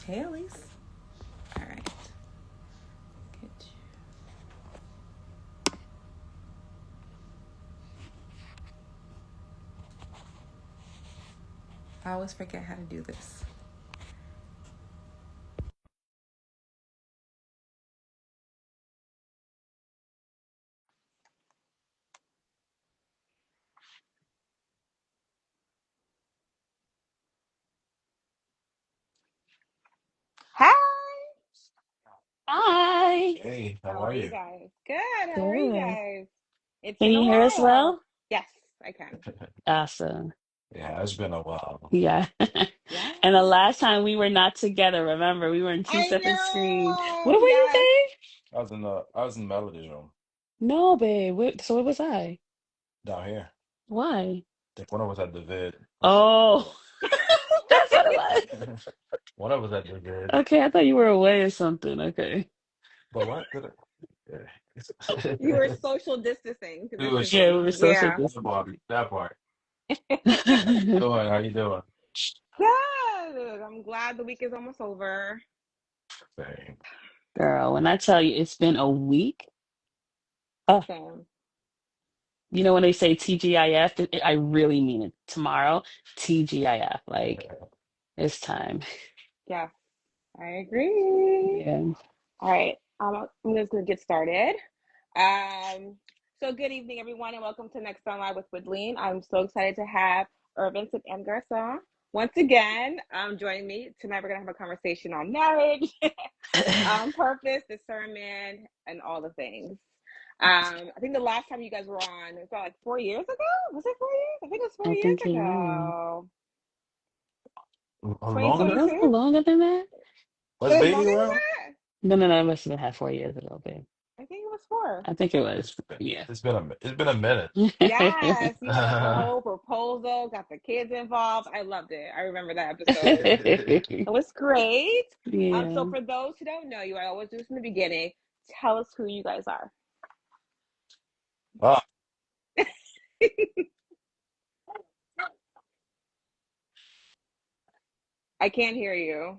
Hey, Elise. All right. Get you. I always forget how to do this. Hi. Hi. Hey, how How are are you you? guys? Good. How are you Good. guys? It's Can been a you hear us while. well? Yes, I can. Awesome. Yeah, it's been a while. Yeah. Yeah. And the last time we were not together, remember, we were in two I separate screens. know. Where were you, Yes. babe? I was in Melody's room No, babe. So where was I? down here. Why? I think one of us at the vid. Oh, that's what it was. One of us at the vid. Okay, I thought you were away or something. Okay. But what? Yeah. You were social distancing. It was Yeah, we Distancing. were social Yeah. that part. That part. distance. Doing? How you doing? Good. I'm glad the week is almost over. Same. Girl, when I tell you it's been a week, oh, Same. you know when they say TGIF, I really mean it. Tomorrow, TGIF. Like, it's time. Yes, I agree. Yeah. All right. I'm just gonna get started. Um, so good evening, everyone, and welcome to Next Online with Wodline. I'm so excited to have Irventz Anne Garcon once again joining me. Tonight we're gonna have a conversation on marriage, purpose, discernment, and all the things. I think the last time you guys were on, it was about like 4 years ago. Was it 4 years? I think it was four I years think it was. ago. Longer? Was 2022? it longer than that? Was It was baby longer than around? that? No, it must have been had 4 years ago, babe. I think it was four. I think it It's was. been, Yeah. it's been a minute. Yes, you had like the whole proposal, got the kids involved. I loved it. I remember that episode. It was great. So Yeah. for those who don't know you, I always do this in the beginning. Tell us who you guys are. Oh, I can't hear you.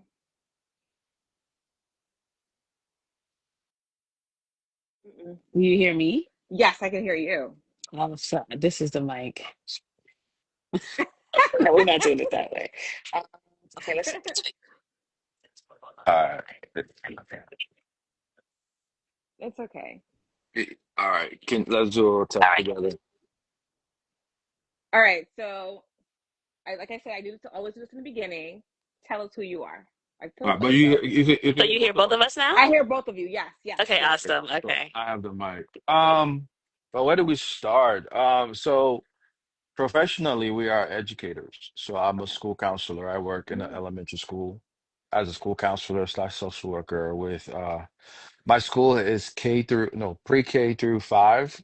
Mm-mm. You hear me? Yes, I can hear you. Oh, sorry. This is the mic. No, we're not doing it that way. Um, okay, let's. all right. It's okay. All right. Let's do a All test right. together. All right. So, like I said, I do this, always do this in the beginning. Tell us who you are. Like, tell All us right, but about yourself. you So can hear you hear both of both us. of us now? I hear both of you. Yes, yes, Okay, yes. awesome. So Okay. I have the mic. But where do we start? So professionally, we are educators. So I'm a Okay. school counselor. I work in an Mm, elementary school as a school counselor slash social worker with my school is K through no pre-K through 5.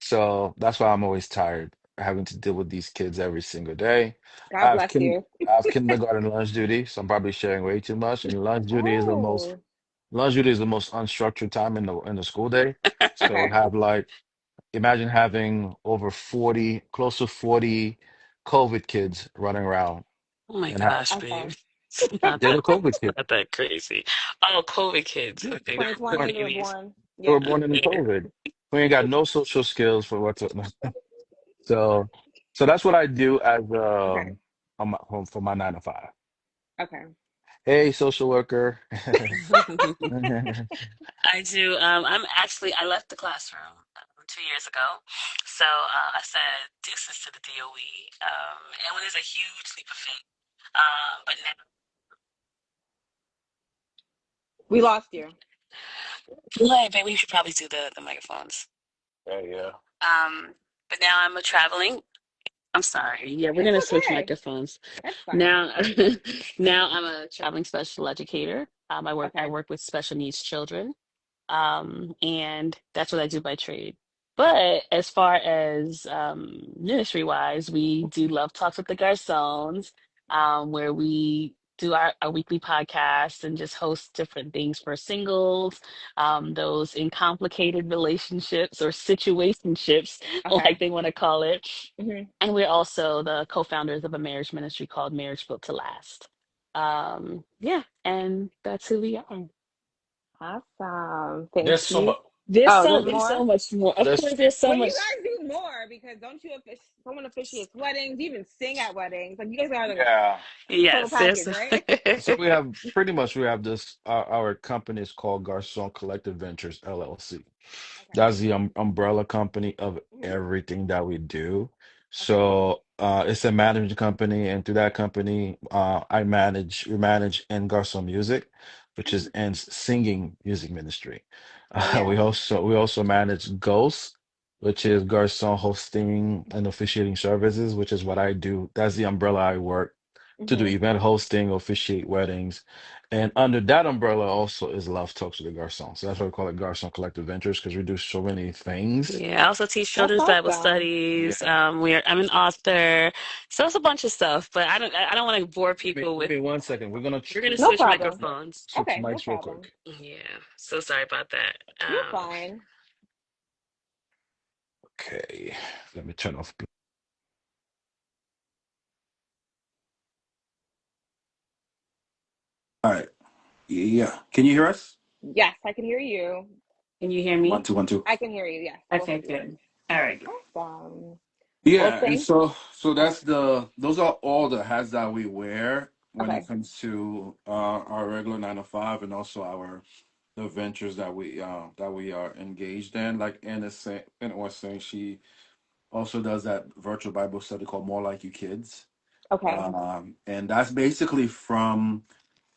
So that's why I'm always tired having to deal with these kids every single day. I God have bless you. I have kindergarten lunch duty, so I'm probably sharing way too much. And Oh, lunch duty is the most unstructured time in the school day. So okay. I have like imagine having over 40, close to 40 COVID kids running around Oh my and have gosh, Okay. babe. It's not they're that the COVID kids. not that crazy. Oh, COVID kids. Okay, they were born 2020, they were babies. born. They were Yeah. born in Okay. COVID. We ain't got no social skills for what to, so so that's what I do as Okay. on my home for my 9 to 5. Okay. Hey, social worker. I do. I left the classroom 2 years ago. So I said deuces to the DOE. And when there's a huge leap of faith. But We lost you. now, like, baby, we should probably do the microphones. Yeah, yeah. Um, but now I'm a traveling. I'm sorry. Yeah, we're It's gonna switch okay. microphones. That's fine. Now, now I'm a traveling special educator. I Okay. work with special needs children. And that's what I do by trade. But as far as ministry wise, we do love talks with the garçons, where we do our weekly podcast and just host different things for singles, those in complicated relationships or situationships, Okay. like they want to call it. Hmm. And we're also the co-founders of a marriage ministry called Marriage Built to Last. Yeah, and that's who we are. Awesome. Thank There's so you. much. There's Oh, so there's there's more? so much more. Of course, There's there's so But you much. guys do more because don't you someone officiates weddings, you even sing at weddings. Like you guys are the yeah. total Yes, package, there's. right? So we have pretty much we have this our company is called Garcon Collective Ventures LLC. Okay. That's the umbrella company of Hmm. everything that we do. Okay. So it's a management company, and through that company, we manage N Garcon Music, which is Mhm. N's singing music ministry. Oh yeah. We also manage Ghost, which is Garcon hosting and officiating services, which is what I do. That's the umbrella I work to do Hmm. event hosting, officiate weddings. And under that umbrella also is Love Talks with the Garçon. So that's why we call it Garçon Collective Ventures because we do so many things. Yeah, I also teach That's children's Bible awesome. studies. Yeah. I'm an author, so it's a bunch of stuff. But I don't want to bore Give me, people give with. me 1 second. We're gonna No switch problem. Yeah, microphones. switch Okay, no mics real problem. quick. Yeah, so sorry about that. You're fine. Okay, let me turn off. All right. Yeah. Can you hear us? Yes, I can hear you. Can you hear One, me? two, one, two. I can hear you. Yes, both Okay, of you. good. All right. Awesome. Well, Yeah, and thank. so Oh, that's those are all the hats that we wear when it okay. comes to our regular 9 to 5 and also our the ventures that we are engaged in. Like Anna was saying, she also does that virtual Bible study called More Like You Kids. Okay. And that's basically from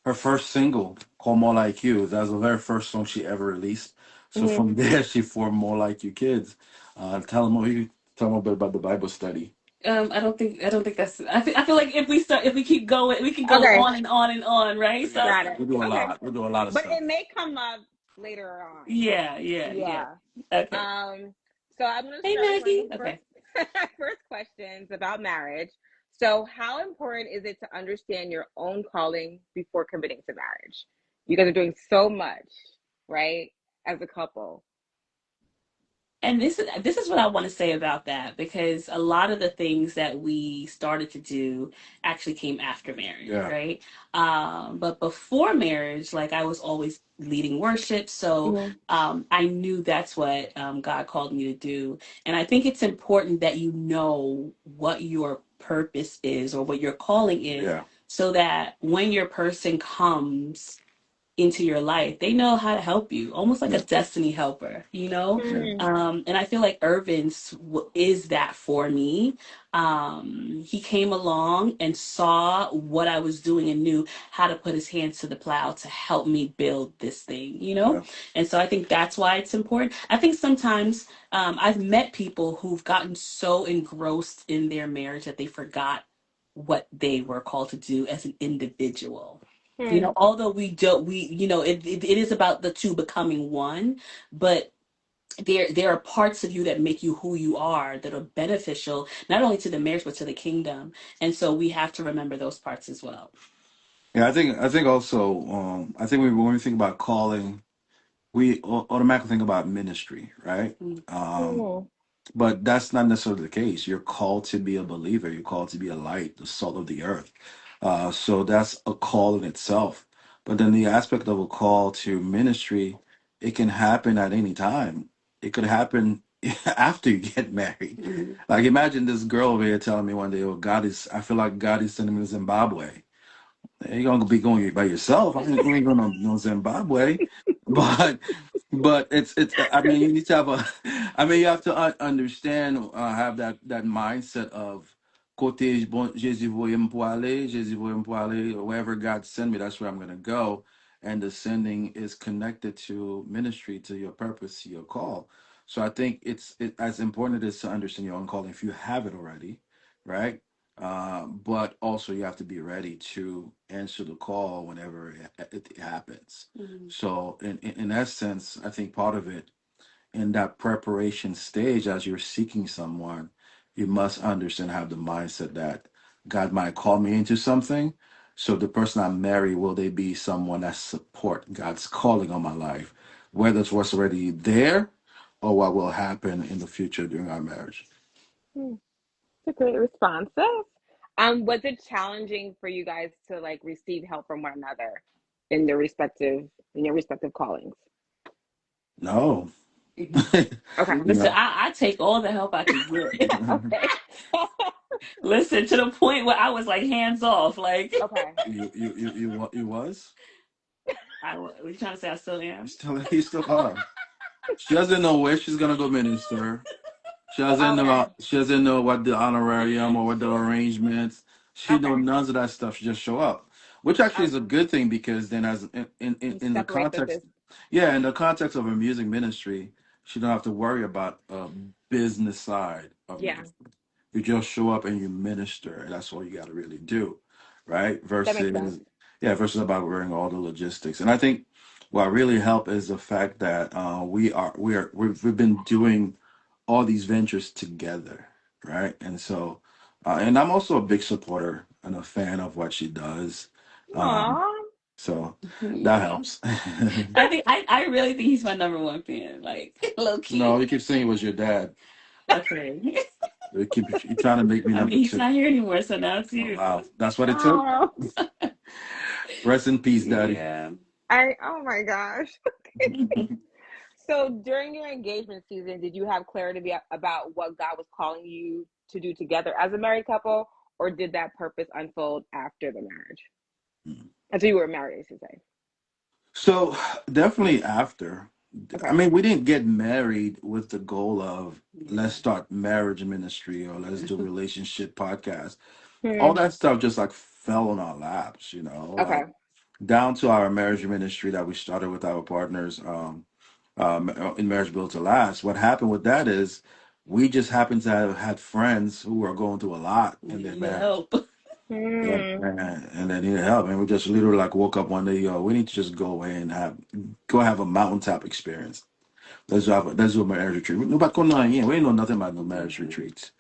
her first single called More Like You. That was the very first song she ever released. So Hmm. from there, she formed More Like You Kids. Tell them a bit about the Bible study. I don't think that's. I feel like if we keep going, we can go Okay. on and on and on, right? Yeah, So Got it. we do a Okay. lot. We do a lot of But stuff. it may come up later on. yeah. Yeah. Okay. Um, so I'm going to Hey start with one of Maggie. the first Okay. first questions about marriage. So, how important is it to understand your own calling before committing to marriage? You guys are doing so much, right? As a couple. And this is what I want to say about that because a lot of the things that we started to do actually came after marriage, Yeah, right? But before marriage, like I was always leading worship, so Hmm. I knew that's what God called me to do. And I think it's important that you know what your purpose is or what your calling is, yeah, so that when your person comes into your life, they know how to help you, almost like a yeah, destiny helper, you know? yeah, Hmm. And I feel like is that for me. He came along and saw what I was doing and knew how to put his hands to the plow to help me build this thing, you know? yeah, And so I think that's why it's important. I think sometimes I've met people who've gotten so engrossed in their marriage that they forgot what they were called to do as an individual. You Hmm. know, although we don't, we, you know, it is about the two becoming one, but there are parts of you that make you who you are that are beneficial, not only to the marriage, but to the kingdom. And so we have to remember those parts as well. yeah. I think also I think when we think about calling, we automatically think about ministry, right? Mm. Um, Hmm. but that's not necessarily the case. You're called to be a believer. You're called to be a light, the salt of the earth. So that's a call in itself. But then the aspect of a call to ministry, it can happen at any time. It could happen after you get married. Mm. Like imagine this girl over here telling me one day, "Oh, I feel like God is sending me to Zimbabwe." You're gonna be going by yourself. We ain't going to no Zimbabwe, but it's. I mean, you need to have a. I mean, you have to understand, have that mindset of côté bon Jésus voyait me pour aller, Jésus voyait me pour aller. Wherever God send me, that's where I'm gonna go. And the sending is connected to ministry, to your purpose, to your call. So I think it's as important it is to understand your own calling if you have it already, right? But also you have to be ready to answer the call whenever it happens. Mm. So in that sense, I think part of it in that preparation stage as you're seeking someone, you must understand have the mindset that God might call me into something, So the person I marry, will they be someone that support God's calling on my life, whether it's what's already there or what will happen in the future during our marriage? Hmm, that's a great responses. Was it challenging for you guys to like receive help from one another in their respective in your respective callings? No. Okay. You Listen, know. I take all the help I can get. Okay. Listen, to the point where I was like hands off. Like, Okay. You was? what you trying to say? I still am. You still are. She doesn't know where she's gonna go minister. Okay. She doesn't know what the honorarium or what the arrangements. She know Okay. none of that stuff. She just show up, which actually is a Okay. good thing because then, as You in the separate the context, business. yeah, in the context of a music ministry, she don't have to worry about a business side of Yeah, ministry. You just show up and you minister, and that's all you got to really do, right? that makes sense. Versus about worrying all the logistics. And I think what really helped is the fact that we've been doing all these ventures together, right? And so, and I'm also a big supporter and a fan of what she does. Um, Aw. so that Yeah. helps. I really think he's my number one fan. Like, low No, key. you keep saying it was your dad. Okay. You trying to make me I mean, number he's two. not here anymore, so now it's Oh, you. wow, that's what it took. Oh. Rest in peace, daddy. Yeah. Oh my gosh. So during your engagement season, did you have clarity about what God was calling you to do together as a married couple, or did that purpose unfold after the marriage? After you were married, I should say. So definitely after. I Okay. mean, we didn't get married with the goal of let's Yeah. start marriage ministry or let's do relationship podcast. All Hmm. that stuff just like fell on our laps, Okay. like down to our marriage ministry that we started with our partners in Marriage Built to Last. What happened with that is we just happened to have had friends who were going through a lot in We their need marriage. help. Yeah, Hmm. and they needed help, and we just literally like woke up one day, yo, we need to just go away and go have a mountaintop experience. Let's do a marriage retreat. Nobody going on, yeah, we ain't know nothing about no marriage Mhm. retreats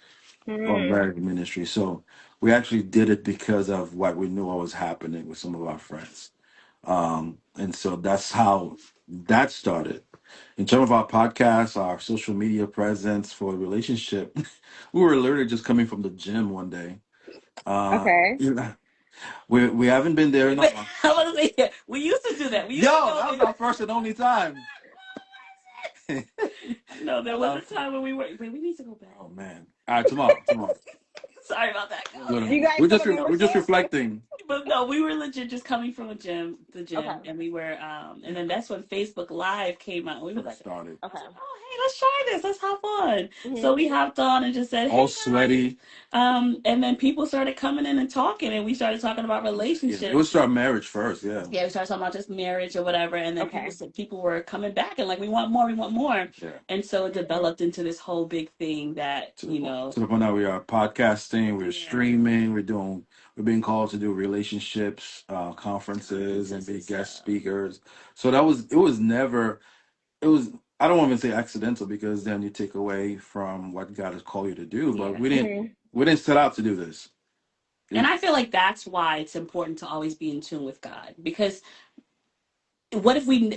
or Hmm. marriage ministry. So we actually did it because of what we knew what was happening with some of our friends. And so that's how that started. In terms of our podcast, our social media presence for the relationship, we were literally just coming from the gym one day. Okay. We haven't been there in a But while. I was like, yeah, we used to do that. We used to Yo, go that was there. our first and only time. No, there was Uh, a time when we were. Wait, we need to go back. oh man! All right, tomorrow. Sorry about that, Do guys. you guys We're have just a we're just membership? reflecting. But no, we were legit just coming from the Okay. gym, and we were, and then that's when Facebook Live came out. We were like, Started I was Okay. like, oh hey, let's try this, let's hop on. Hmm. So we hopped on and just said, all hey guys, sweaty. and then people started coming in and talking, and we started talking about Yeah, it was relationships. our marriage first. Yeah, Yeah, we started talking about just marriage or whatever, and then Okay. people were coming back and like, we want more, yeah. and so it Hmm. developed into this whole big thing that To the point that we are podcasting, we're yeah, streaming, we're being called to do relationships conferences and conferences be and guest stuff. speakers. So it was never it was I don't even say accidental because then you take away from what God has called you to do. But Yeah. Hmm. we didn't set out to do this. And It- I feel like that's why it's important to always be in tune with God, because what if we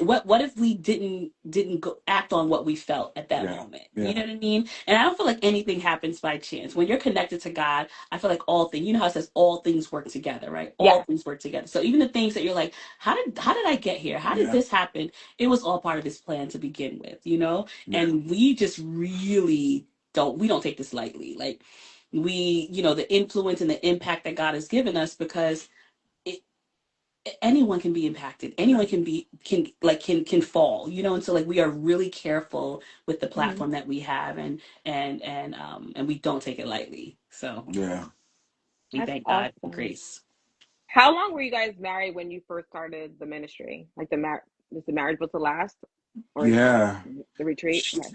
didn't go act on what we felt at that yeah, moment? You yeah, know what I mean? And I don't feel like anything happens by chance. When you're connected to God, I feel like all things, you know how it says all things work together, right? All Yes. things work together. So even the things that you're like, how did I get here? How did yeah, this happen? It was all part of his plan to begin with, you know? yeah, And we just really don't take this lightly. Like the influence and the impact that God has given us, because anyone can be impacted, yeah, anyone can fall, and so like we are really careful with the Hmm. platform that we have, and we don't take it lightly, so yeah. we That's thank God for awesome. grace. How long were you guys married when you first started the ministry? Like was the marriage built to last, or Yeah. the retreat? Okay.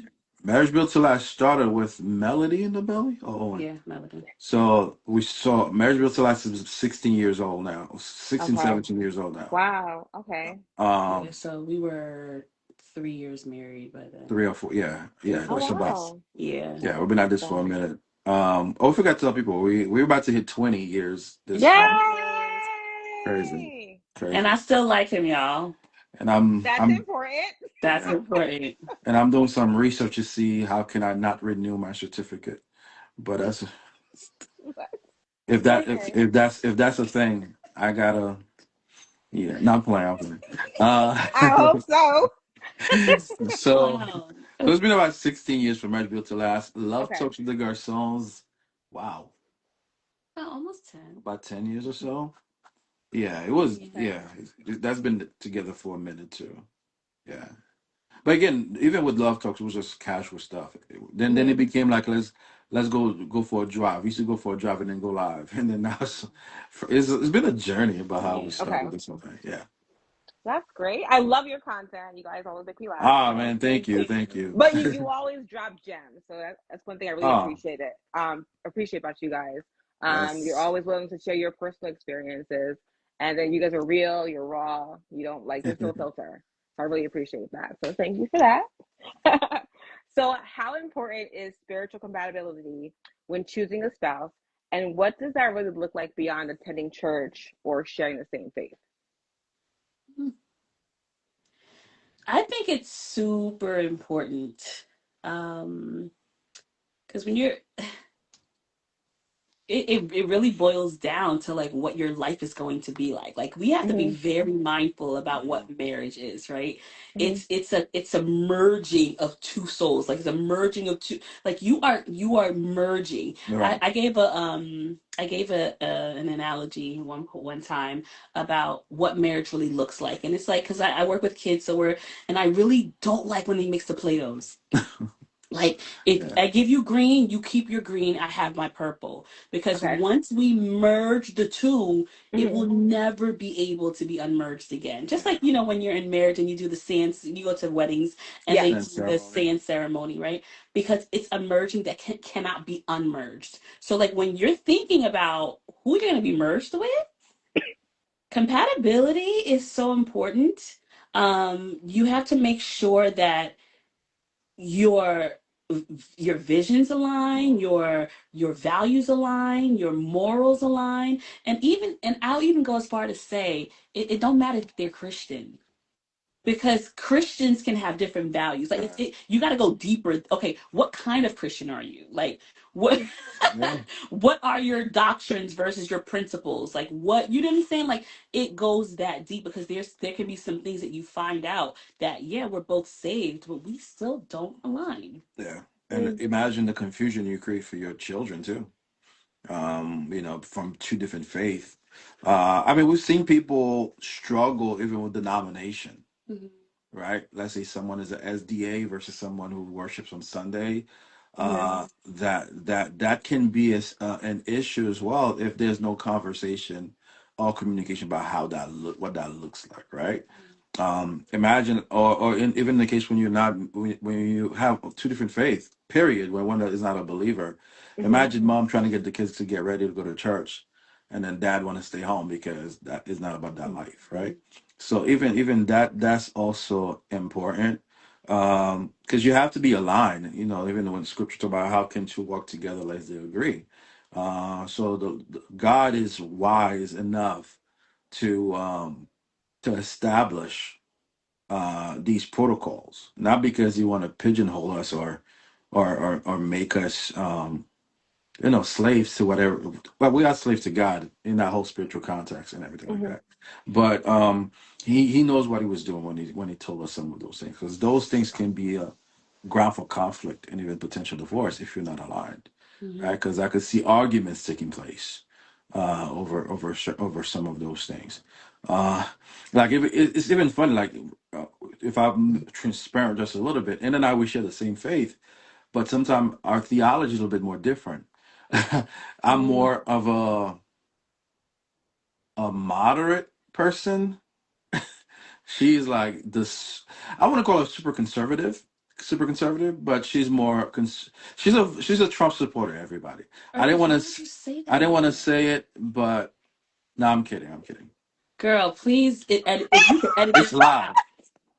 Marriage Built to Last started with Melody in the belly. Oh, Owen. Yeah, Melody. So we saw Marriage Built to Last is 16 years old now. 16, Okay. 17 years old now. Wow. Okay. Yeah, Um, so we were 3 years married by then. 3 or 4. Yeah, three or yeah. Oh four Just about. years wow. Yeah. Yeah, That's we've been at this for a awesome. minute. We forgot to tell people we're about to hit 20 years this month. Yay! Yes. Crazy, Yay! And crazy. I still like him, y'all. And I'm That's I'm important. That's yeah. important. And I'm doing some research to see how can I not renew my certificate. But that's Okay. if that's a thing, I gotta yeah, not playing, I'm playing. I hope so. So Wow. it's been about 16 years for Marriage Built to Last. Love Okay. Talks with the Garcons. Wow, Oh, almost 10. about 10 years or so. Yeah, it was. Yeah. Okay. Yeah, that's been together for a minute too. Yeah, but again, even with Love Talks, it was just casual stuff. Then Hmm. it became like let's go for a drive. We used to go for a drive and then go live, and then now it's been a journey about how we Yeah. Okay. started this whole thing. Yeah. That's great. I love your content. You guys always make me laugh. Ah So man, thank thank you, you. thank you. But you do always drop gems. So that's one thing I really Ah, appreciate it. Appreciate about you guys. You're that's always willing to share your personal experiences. And then you guys are real, you're raw, you don't like there's no filter. So I really appreciate that. So thank you for that. So how important is spiritual compatibility when choosing a spouse? And what does that really look like beyond attending church or sharing the same faith? I think it's super important. Um, because when you're it really boils down to like what your life is going to be like. Like we have to be Hmm. very mindful about Mhm. what marriage is, right? Hmm. It's a merging of two souls. Like it's a merging of two, like you are merging. I, Right. I gave a I gave an analogy one time about what marriage really looks like. And it's like because I work with kids, so we're and I really don't like when they mix the Play-Dohs. Like if Yeah. I give you green, you keep your green, I have my purple. Because Okay. once we merge the two, it Hmm. will never be able to be unmerged again. Just Yeah. like, when you're in marriage and you do the sand, you go to weddings and Yes. they Same do the ceremony. sand ceremony, right? Because it's a merging that cannot be unmerged. So like when you're thinking about who you're going to be merged with, compatibility is so important. You have to make sure that your your visions align, your values align, your morals align, and I'll even go as far to say it don't matter if they're Christian, because Christians can have different values. Like Yeah. you got to go deeper. Okay, what kind of Christian are you? Like what Yeah. what are your doctrines versus your principles? Like what, you know what I'm saying? Like it goes that deep because there can be some things that you find out that yeah, we're both saved, but we still don't align. Yeah. And Mm. imagine the confusion you create for your children too. From two different faiths. I mean, we've seen people struggle even with denomination, Mhm. right? Let's say someone is a SDA versus someone who worships on Sunday. Hmm. That can be an issue as well if there's no conversation or communication about what that looks like, right? Imagine, even in the case when when you have two different faiths, period, where one is not a believer. Hmm. Imagine mom trying to get the kids to get ready to go to church, and then dad want to stay home because that is not about that life, right? So even that's also important, because you have to be aligned. Even when scripture talk about how can two walk together unless they agree. So the God is wise enough to establish these protocols, not because you want to pigeonhole us or make us slaves to whatever. Well, we are slaves to God in that whole spiritual context and everything like Hmm. that. But he knows what he was doing when he told us some of those things, because those things can be a ground for conflict and even potential divorce if you're not aligned, right? Mhm. Because I could see arguments taking place over some of those things. Uh, like it's even funny, like uh, if I'm transparent just a little bit, and then I we share the same faith, but sometimes our theology is a little bit more different. I'm Mm. more of a moderate person. She's like this. I want to call her super conservative, but she's more. She's a Trump supporter. Everybody. I didn't Irvin, want why to. would you say I didn't that? want to say it, but no, I'm kidding. I'm kidding. Girl, please, if you could edit It's this part out. live.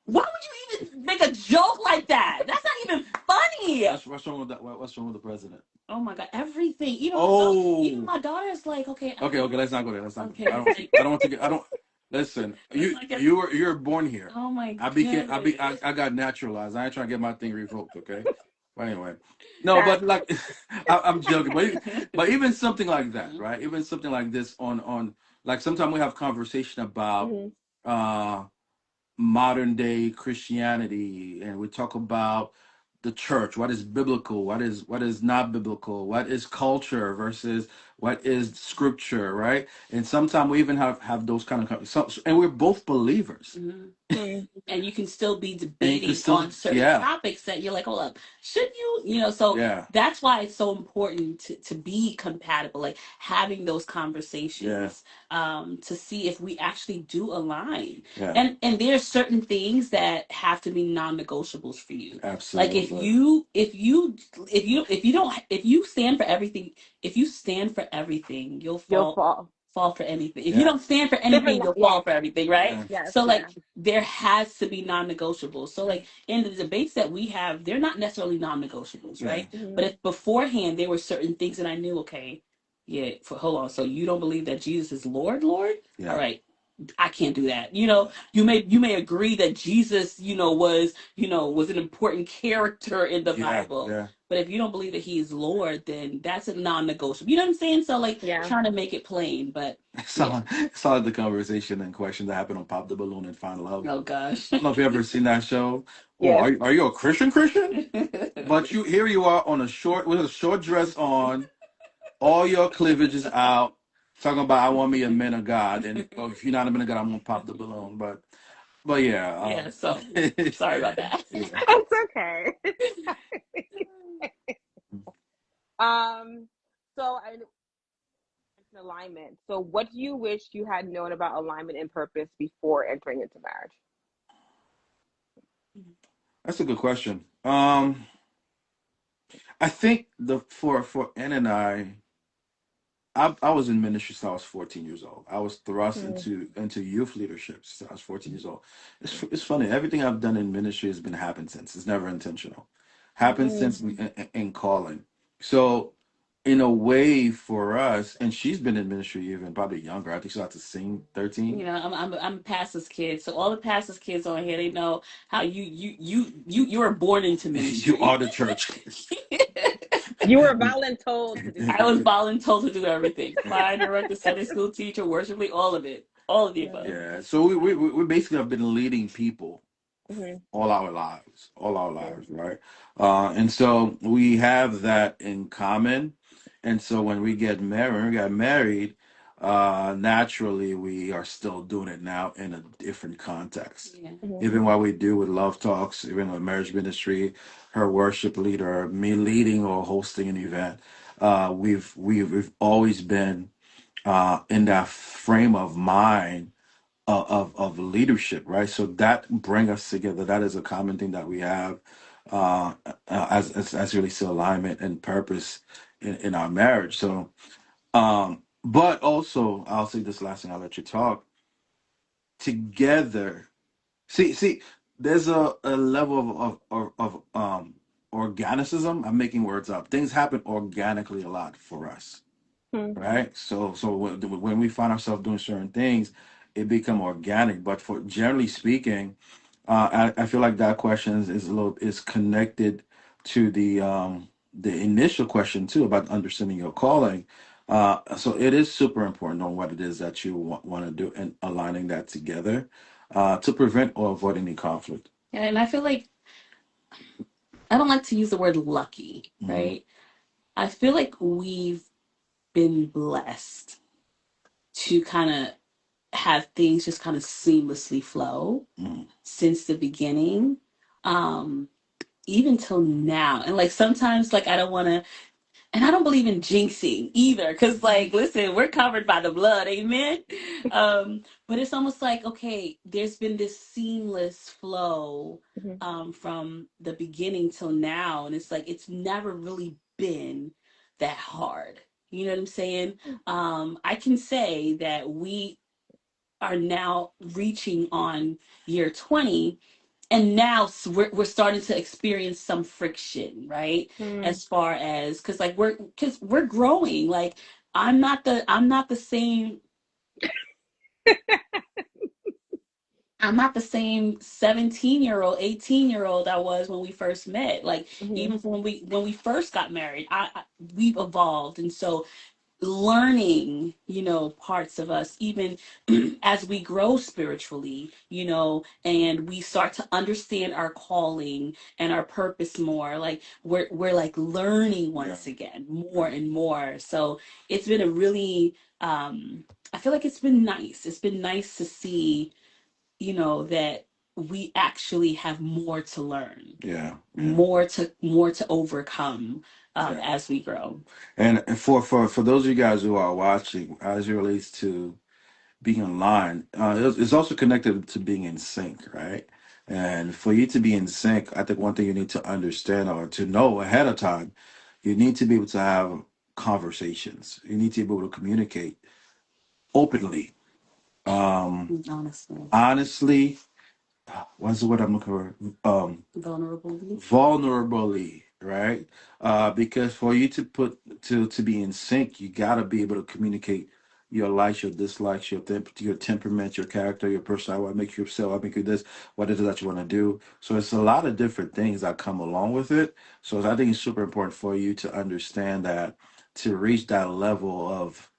Why would you even make a joke like that? That's not even funny. yeah. What's wrong with that? What's wrong with the president? Oh my God, everything. Even Oh, my daughter's like, okay, okay, okay. Let's not go there. Let's not go okay, there. like, I don't want to get. I don't. Listen, let's not get. you're born here. Oh my I became. goodness. I got naturalized. I ain't trying to get my thing revoked. Okay. But anyway, no. That. But like, I'm joking. But even something like that, Mhm. right? Even something like this like sometimes we have conversation about Hmm. uh modern day Christianity, and we talk about the church, what is biblical, what is not biblical, what is culture versus what is scripture, right? And sometimes we even have those kind of and we're both believers, Mhm. Hmm. And you can still be and you can debating still, on certain yeah, topics that you're like, hold up, should you, so yeah, that's why it's so important to be compatible, like having those yeah, conversations, to see if we actually do align. yeah, And there's certain things that have to be non-negotiables for you. Like absolutely, if you stand for everything, if you stand for everything, you'll You'll fall fall. fall for anything. If you yeah, don't stand for Different. anything, you'll Yeah. fall for everything, right? yeah, Yes. So like Yeah. there has to be non-negotiables. So like in the debates that we have, they're not necessarily non-negotiables, yeah, right? Hmm. But if beforehand there were certain things that I knew, okay, yeah, hold on. So you don't believe that Jesus is Lord? All yeah, right, I can't do that. yeah, You may agree that Jesus, was an important character in the yeah, Bible. yeah. But if you don't believe that he is Lord, then that's a non-negotiable. You know what I'm saying? So like Yeah. trying to make it plain, but yeah. Saw the conversation and question that happened on Pop the Balloon and Find Love. Oh gosh. I don't know if you ever seen that show. Oh, Yes. are you a Christian Christian? But here you are on a short with a short dress on, all your cleavage is out, talking about I want me a man of God, and oh, if you're not a man of God, I'm gonna pop the balloon. But yeah, Yeah, so sorry about that. yeah. It's okay. Um. So I mentioned alignment. So what do you wish you had known about alignment and purpose before entering into marriage? That's a good question. I think the for Ann and I was in ministry since I was 14 years old. I was thrust Hmm. into youth leadership since I was 14 years old. It's funny. Everything I've done in ministry has been happened since. It's never intentional. Happened Hmm. since in calling. So in a way for us, and she's been in ministry even probably younger. I think she's about to sing 13. I'm a pastor's kid, so all the pastor's kids on here, they know how you were born into You ministry. are the church. You were voluntold to do I was something. voluntold to do everything. Choir director, Sunday school teacher, worship leader, all of it. All of the above. Yeah. So we basically have been leading people Hmm. all our Yeah. lives, right? And so we have that in common. And so when we got married, naturally we are still doing it now in a different context. Yeah. Hmm. Even what we do with Love Talks, even with marriage ministry, her worship leader, me leading or hosting an event, we've always been in that frame of mind of leadership, right? So that bring us together. That is a common thing that we have as really to alignment and purpose in our marriage. So, but also I'll say this last thing. I'll let you talk. Together, see, there's a level of organicism. I'm making words up. Things happen organically a lot for us, Hmm. right? So when we find ourselves doing certain things, it become organic. But for generally speaking, I feel like that question is a little is connected to the initial question too about understanding your calling. So it is super important on what it is that you want to do and aligning that together to prevent or avoid any conflict. Yeah, and I feel like I don't like to use the word lucky, Hmm. right? I feel like we've been blessed to kind of have things just kind of seamlessly flow Hmm. since the beginning. Um, Even till now. And like sometimes like I don't want to, and I don't believe in jinxing either, because like listen, we're covered by the blood, amen. But it's almost like, okay, there's been this seamless flow Hmm. from the beginning till now, and it's like it's never really been that hard. You know what I'm saying? I can say that we are now reaching on year 20, and now we're starting to experience some friction, right? Mm, As far as, because we're growing. Like, I'm not the same. I'm not the same 17-year-old, 18-year-old I was when we first met. Like, mhm, even when we first got married, we've evolved. And so learning, parts of us, even as we grow spiritually, and we start to understand our calling and our purpose more, like we're like learning Yeah. once again Yeah. more and more. So it's been a really, I feel like it's been nice to see, that we actually have more to learn, Yeah. Yeah. more to overcome, Yeah. as we grow. And for those of you guys who are watching, as it relates to being online, it's also connected to being in sync, right? And for you to be in sync, I think one thing you need to understand or to know ahead of time, you need to be able to have conversations. You need to be able to communicate openly, um, Honestly, honestly. What's the word I'm looking for? vulnerable. Vulnerably, right? Because for you to to be in sync, you got to be able to communicate your likes, your dislikes, your temperament, your character, your personality. What makes you upset? What makes you this? What is it that you want to do? So it's a lot of different things that come along with it. So I think it's super important for you to understand that to reach that level of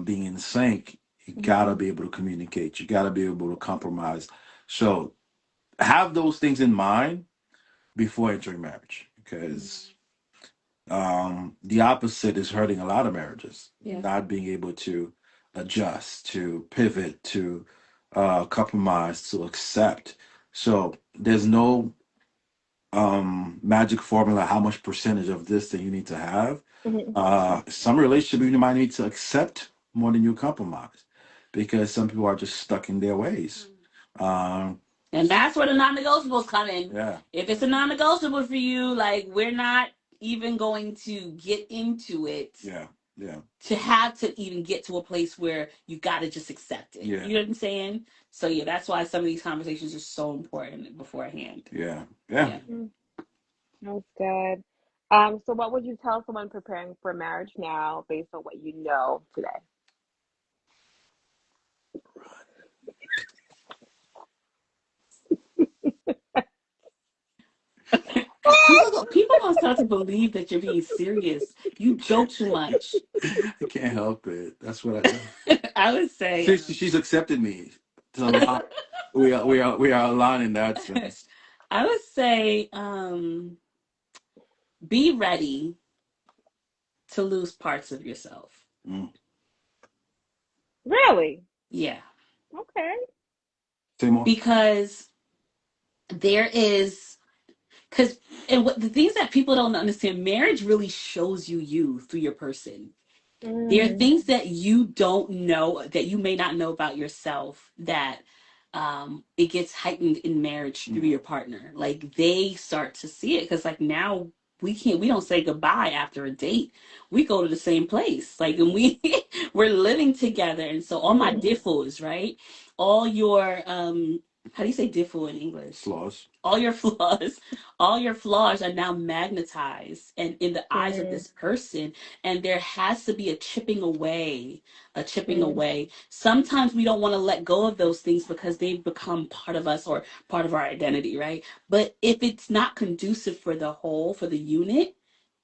being in sync, you gotta mhm, be able to communicate. You gotta be able to compromise. So have those things in mind before entering marriage, because the opposite is hurting a lot of marriages, Yeah. not being able to adjust, to pivot, to compromise, to accept. So there's no magic formula how much percentage of this that you need to have. mhm, Some relationship you might need to accept more than you compromise, because some people are just stuck in their ways. um, And that's where the non-negotiables come in. yeah. If it's a non-negotiable for you, like, we're not even going to get into it Yeah. Yeah. to have to even get to a place where you got to just accept it. Yeah. You know what I'm saying? So yeah, that's why some of these conversations are so important beforehand. Yeah. Yeah. Yeah. mm. That's good. So what would you tell someone preparing for marriage now based on what you know today? People gonna start to believe that you're being serious. You joke too much. I can't help it. That's what I. I would say, She's accepted me. To a lot. We are aligned in that sense. I would say, be ready to lose parts of yourself. Mm. Really? Yeah, Okay. Say more. because there is, because, and what the things that people don't understand, marriage really shows you through your person. There are Mm, things that you don't know, that you may not know about yourself, that it gets heightened in marriage through Mm. your partner. Like, they start to see it, because like now we don't say goodbye after a date. We go to the same place. Like, and we're living together. And so all my mhm, diffos, right? All your how do you say diffo in English? Flaws. All your flaws, all your flaws are now magnetized and in the eyes of mm, this person, and there has to be a chipping mm, away. Sometimes we don't want to let go of those things because they've become part of us or part of our identity, right? But if it's not conducive for the whole, for the unit,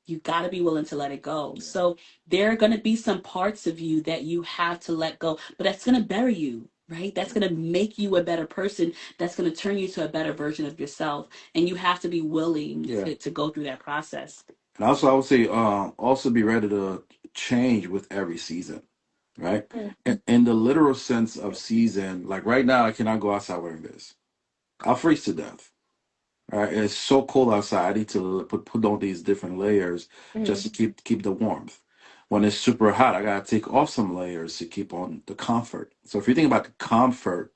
you got to be willing to let it go. Yeah. So there are going to be some parts of you that you have to let go, but that's going to bury you, right? That's going to make you a better person. That's going to turn you to a better version of yourself. And you have to be willing Yeah. to go through that process. And also, I would say, also be ready to change with every season, right? mm, In the literal sense of season, like right now, I cannot go outside wearing this. I'll freeze to death. Right? It's so cold outside. I need to put on these different layers just mm, to keep the warmth. When it's super hot, I gotta take off some layers to keep on the comfort. So if you think about the comfort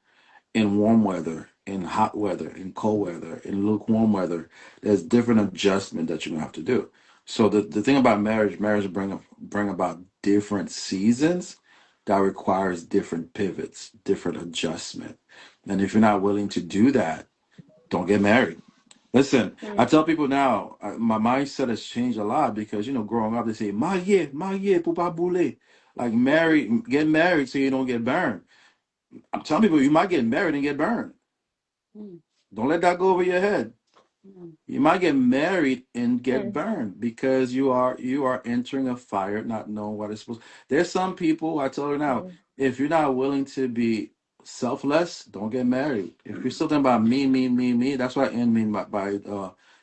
in warm weather, in hot weather, in cold weather, in lukewarm weather, there's different adjustment that you're gonna have to do. So the thing about marriage bring about different seasons that requires different pivots, different adjustment. And if you're not willing to do that, don't get married. Listen, I Mm, tell people now, my mindset has changed a lot because growing up they say marié pour pas brûler, like get married so you don't get burned. I'm telling people you might get married and get burned. Mm, Don't let that go over your head. mm, You might get married and get mm, burned because you are entering a fire not knowing what it's supposed. There's some people I tell her now, mm, if you're not willing to be selfless, don't get married. If you're still thinking about me, me, me, me, that's what I mean by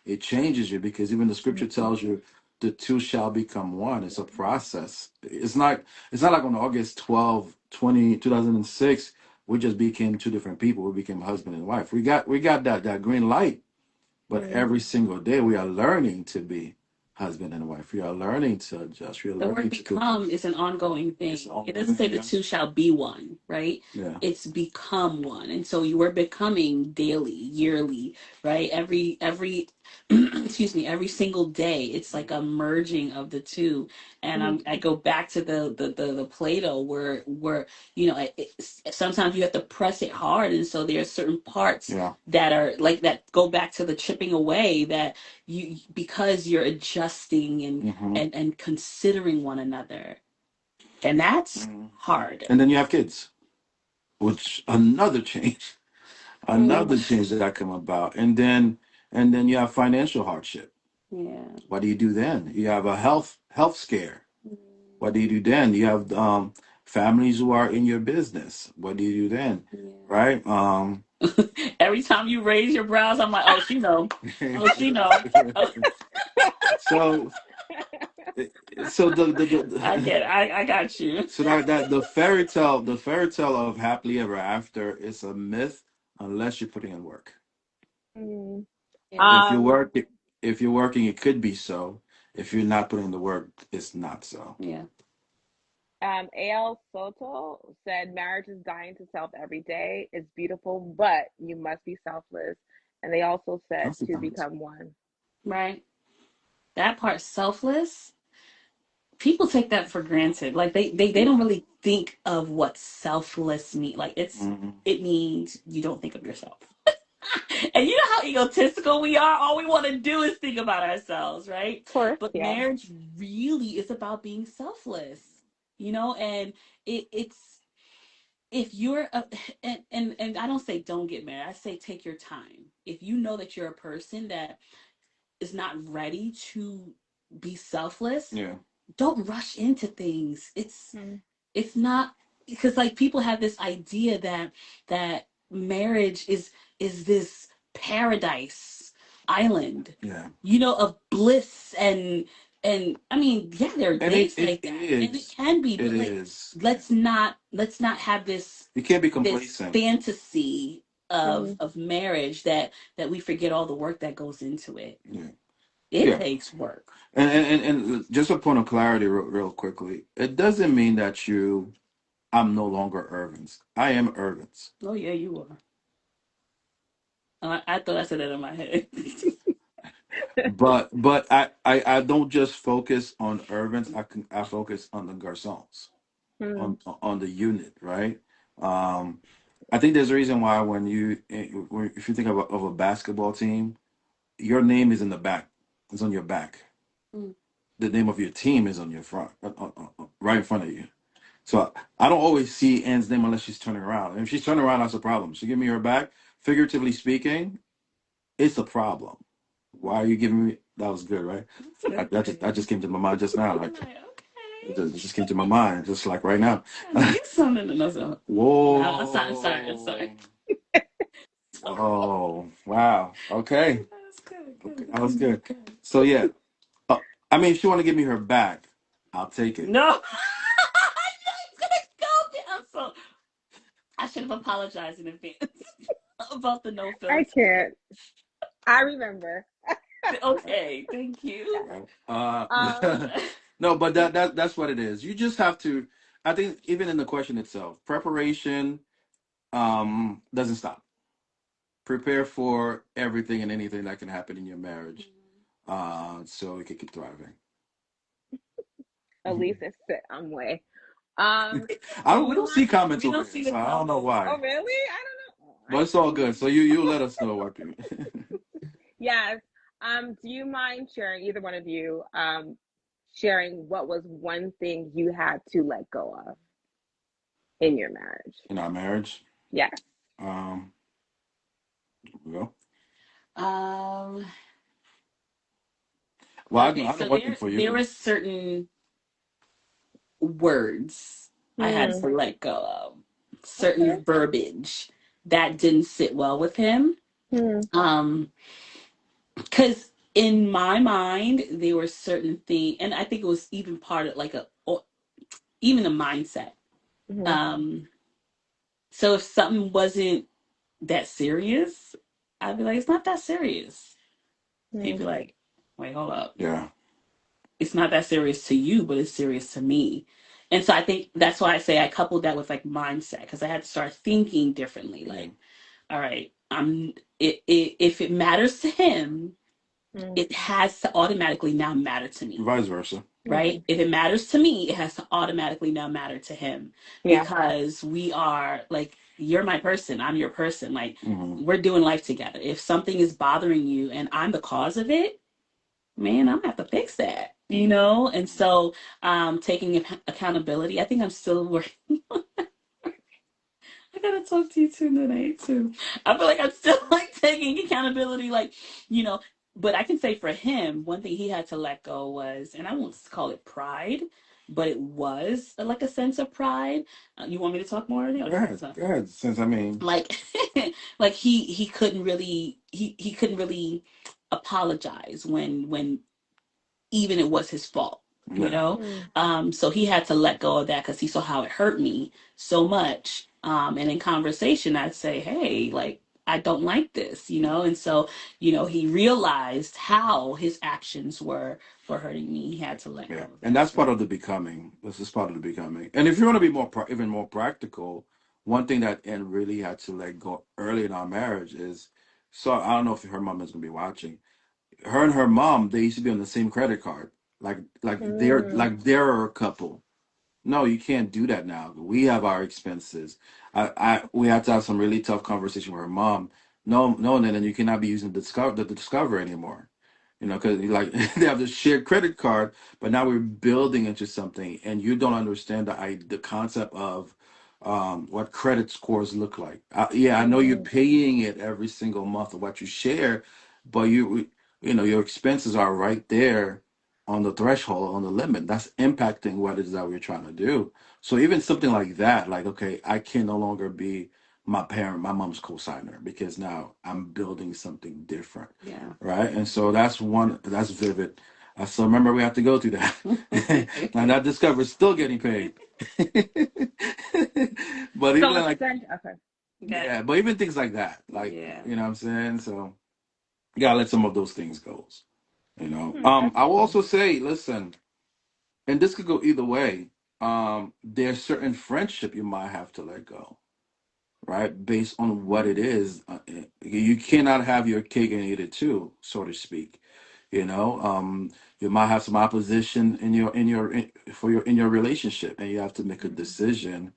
it changes you because even the scripture tells you the two shall become one. It's a process. It's not like on August 12, 2006, we just became two different people. We became husband and wife. We got that green light, but mm, every single day we are learning to be husband and wife. We are learning to adjust. We are The word learning to. become is an ongoing It's thing. all It doesn't say the yeah. two shall be one, right? Yeah. It's become one. And so you were becoming daily, yearly, right? Every excuse me, every single day. It's like a merging of the two. And mm, I go back to the Plato where sometimes you have to press it hard. And so there are certain parts Yeah. that are like that go back to the chipping away that you because you're adjusting Hmm. and considering one another. And that's Hmm. hard. And then you have kids, which another change, mm, another change that come about, and then you have financial hardship. Yeah. What do you do then? You have a health scare. What do you do then? You have families who are in your business. What do you do then? Yeah. Right? Every time you raise your brows, I'm like, oh, she know. Oh, she know. Oh, so so I get it. I got you. so that the fairy tale of happily ever after is a myth unless you're putting in work. mm. Yeah. If you Um, work if you're working, it could be so. If you're not putting in the work, it's not so. Yeah. A.L. Soto said, marriage is dying to self every day. It's beautiful, but you must be selfless. And they also said That's the to thing. become one. Right. That part selfless, people take that for granted. Like they don't really think of what selfless mean. Like Hmm. it means you don't think of yourself. And you know how egotistical we are? All we want to do is think about ourselves, right? Of course, But yeah. marriage really is about being selfless, and it's if you're a, and I don't say don't get married. I say take your time. If you know that you're a person that is not ready to be selfless, Yeah. don't rush into things. Mm, It's not because like people have this idea that marriage is this paradise island, Yeah. of bliss and I mean, yeah, there are And it, days it, like it that, and it is. can be, It but like is. Yeah. let's not have You can't be this complacent. fantasy of mm, of marriage that we forget all the work that goes into it. Yeah. It Yeah. takes work. And just a point of clarity, real quickly. It doesn't mean that I'm no longer Irvint's. I am Irvint's. Oh yeah, you are. I thought I said that in my head. But I don't just focus on Irvint's. I focus on the Garcons, mm, on the unit, right? Um, I think there's a reason why if you think of a basketball team, your name is in the back. It's on your back. Mm. The name of your team is on your front, right in front of you. So I don't always see Anne's name unless she's turning around. And if she's turning around, that's a problem. She give me her back. Figuratively speaking, it's a problem. Why are you giving me? That was good, right? That's good. That just came to my mind just now. I'm Like like, it just came to my mind, just like right now. okay, I need something to know. So, no, I'm sorry, I'm sorry, I'm sorry. Whoa. Oh, wow. Okay. That's good, Okay, good, that was good, good. good. So yeah, uh, I mean, if she want to give me her back, I'll take it. No, I knew it's gonna go there. I should have apologized in advance about the no I filter. can't. I remember. Okay, thank Yeah. you. Um, No, but that's what it is. You just have to. I think even in the question itself, preparation doesn't stop. Prepare for everything and anything that can happen in your marriage, so it can keep thriving. Elise is sit. I'm way. I Do don't. We you don't see want? comments We over don't here, see so the I don't know comments. Oh, why. really? I don't know. But it's all good. So you let us know what you. Yes. Do you mind sharing, either one of you, sharing what was one thing you had to let go of in your marriage? In our marriage. Yes. Um, well, Um, I okay, know so one thing for there you. were certain words I had Hmm. to let go of, Okay. certain verbiage that didn't sit well with him. Hmm. Because in my mind, there were certain things, and I think it was even part of like even a mindset. Hmm. Um, so if something wasn't that serious, I'd be like, it's not that serious. He'd Hmm. be like, wait, hold up. Yeah. It's not that serious to you, but it's serious to me. And so I think that's why I say I coupled that with like mindset because I had to start thinking differently. Yeah. Like, all right, if it matters to him, Hmm. it has to automatically now matter to me, Vice versa. right? Hmm. If it matters to me, it has to automatically now matter to him Yeah. because we are like, you're my person, I'm your person. Like, Hmm. we're doing life together. If something is bothering you and I'm the cause of it, man, I'm gonna have to fix that, you know? And so taking accountability, I think I'm still working. I gotta talk to you too tonight too. I feel like I'm still like taking accountability, like, you know, but I can say for him, one thing he had to let go was, and I won't call it pride, but it was like a sense of pride. You want me to talk more? Go ahead. So, Go ahead. Since I mean, like like he couldn't really he couldn't really apologize when even it was his fault, you yeah, know? Hmm. So he had to let go of that because he saw how it hurt me so much. And in conversation, I'd say, hey, like, I don't like this, you know? And so, you know, he realized how his actions were hurting me. He had to let go yeah, of and that. that's So, part of the becoming. This is part of the becoming. And if you want to be even more practical, one thing that Anne really had to let go early in our marriage is, so I don't know if her mom is gonna be watching. Her and her mom, they used to be on the same credit card, Hmm. like they're a couple. No, you can't do that now. We have our expenses. We had to have some really tough conversation with her mom. No, no, and then you cannot be using the Discover anymore. You know, because like they have this shared credit card, but now we're building into something, and you don't understand the concept of what credit scores look like. Yeah, I know you're Hmm. paying it every single month of what you share, but you know your expenses are right there on the threshold, on the limit. That's impacting what it is that we're trying to do. So even something like that, like, okay, I can no longer be my mom's co-signer because now I'm building something different. yeah. Right. And so that's vivid. I still remember we have to go through that. And that Discover is still getting paid. But even So like, okay. Got yeah, but even things like that, like, yeah. you know what I'm saying? So you gotta let some of those things go. You know. Hmm. I will Absolutely. also say, listen, and this could go either way. There's certain friendship you might have to let go, right? Based on what it is. You cannot have your cake and eat it too, so to speak. You know, you might have some opposition in your relationship, and you have to make a Hmm. decision.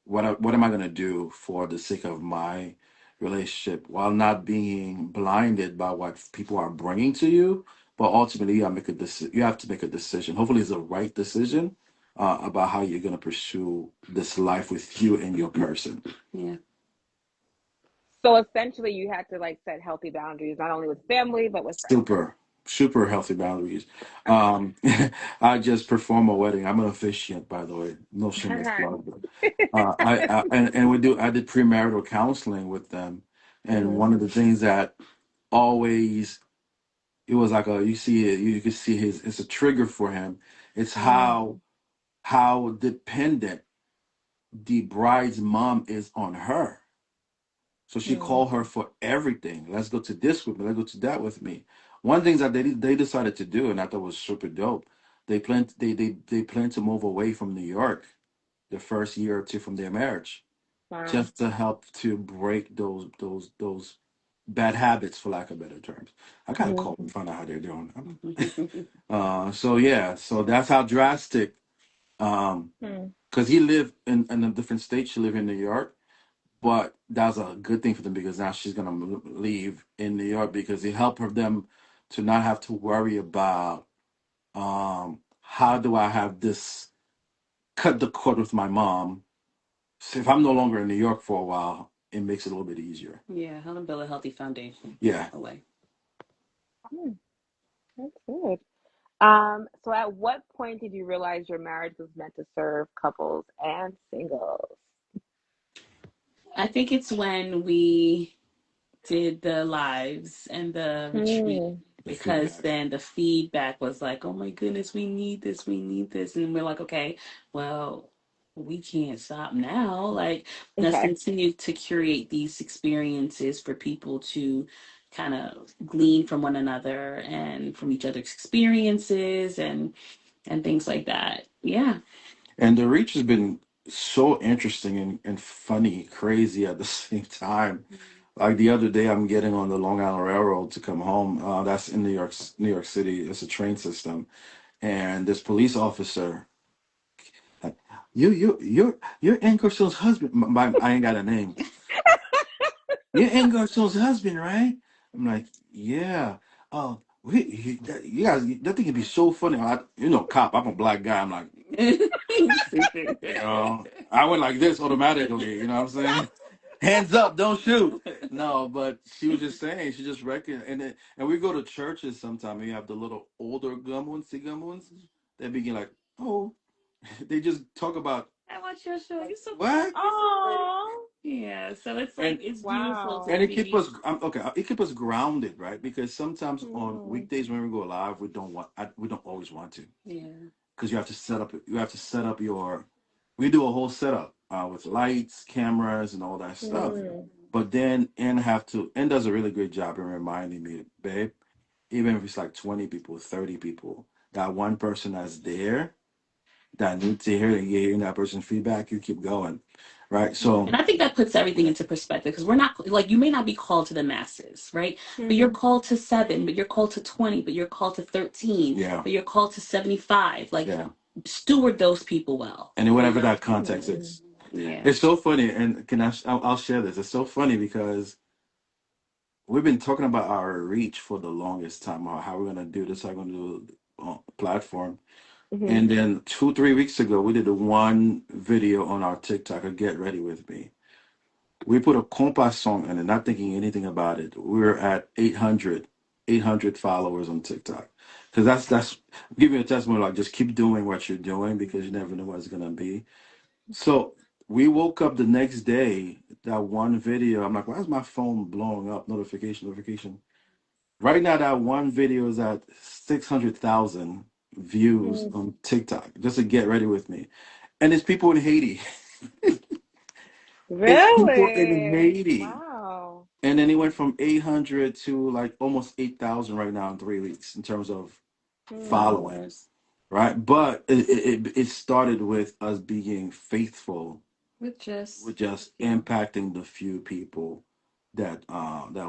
What am I going to do for the sake of my relationship while not being blinded by what people are bringing to you? But ultimately, you have to make a decision. Hopefully, it's the right decision about how you're going to pursue this life with you and your person. Yeah. So essentially, you had to like set healthy boundaries, not only with family but with friends. Super, super healthy boundaries. Okay. Um, I just perform a wedding. I'm an officiant, by the way. No shameless plug. But, and we do. I did premarital counseling with them, and Hmm. one of the things that always it was like a you see it you can see his it's a trigger for him. It's Hmm. how dependent the bride's mom is on her. So she Hmm. called her for everything. Let's go to this with me. Let's go to that with me. One thing that they decided to do, and I thought was super dope. They plan to move away from New York the first year or two from their marriage, Wow. just to help to break those bad habits, for lack of better terms. I gotta Hmm. call and find out how they're doing. Mhm. So yeah, so that's how drastic. Um, Hmm. because he lived in a different state. She lived in New York. but that's a good thing for them because now she's gonna leave in New York because it helped her them to not have to worry about how do I have this cut the cord with my mom. So if I'm no longer in New York for a while, it makes it a little bit easier. Yeah, help them build a healthy foundation. Yeah. Away. Hmm, that's good. So at what point did you realize your marriage was meant to serve couples and singles? I think it's when we did the lives and the retreat, Hmm. The because feedback. then the feedback was like, oh my goodness, we need this. And we're like, okay, well, we can't stop now. Like, let's Okay. continue to curate these experiences for people to kind of glean from one another and from each other's experiences and things like that. Yeah. And the reach has been so interesting and funny, crazy at the same time. Like the other day, I'm getting on the Long Island Railroad to come home. That's in New York City. It's a train system, and this police officer, like, you're Ann Garcel's husband. I ain't got a name. You're Ann Garcel's husband, right? I'm like, yeah. Oh, you guys, that thing can be so funny. Cop. I'm a black guy. I'm like, I went like this automatically. You know what I'm saying? Hands up, don't shoot. No, but she was just saying, she just reckoned, and we go to churches sometime. And you have the little older gum ones, see gum ones. They begin like, oh, they just talk about I watch your show. You're so what, you're so funny. Oh, Yeah, so it's like and it's beautiful to wow. and it keep see. us okay. It keep us grounded, right? Because sometimes on Hmm. weekdays when we go live, we don't always want to Yeah. because you have to set up your. We do a whole setup with lights, cameras, and all that stuff. Hmm. But then Ann does a really great job in reminding me, babe, even if it's like 20 people, 30 people, that one person that's there that needs to hear it and you're hearing that person's feedback, you keep going. Right. And So I think that puts everything into perspective, because we're not like, you may not be called to the masses, right? But you're Hmm. called to 7, but you're called to 20, but you're called to 13, yeah, but you're called to 75. Like, yeah. steward those people well. And whatever that context Hmm. is. Yeah. It's so funny, and I'll share this. It's so funny because we've been talking about our reach for the longest time, how we're gonna do this, how we're gonna do platform. Hmm. And then 2 3 weeks ago, we did a one video on our TikTok, a Get Ready With Me. We put a compas song in it, not thinking anything about it. We're at 800 followers on TikTok. Because that's give you a testimony, like just keep doing what you're doing because you never know what it's gonna be. So we woke up the next day, that one video, I'm like, why is my phone blowing up? Notification, notification. Right now, that one video is at 600,000 views Hmm. on TikTok, just to Get Ready With Me. And it's people in Haiti. It's people in Really? Haiti. Wow. And then it went from 800 to like almost 8,000 right now in 3 weeks in terms of Hmm. following, Followers. right? But it started with us being faithful With with just a just few. impacting the few people that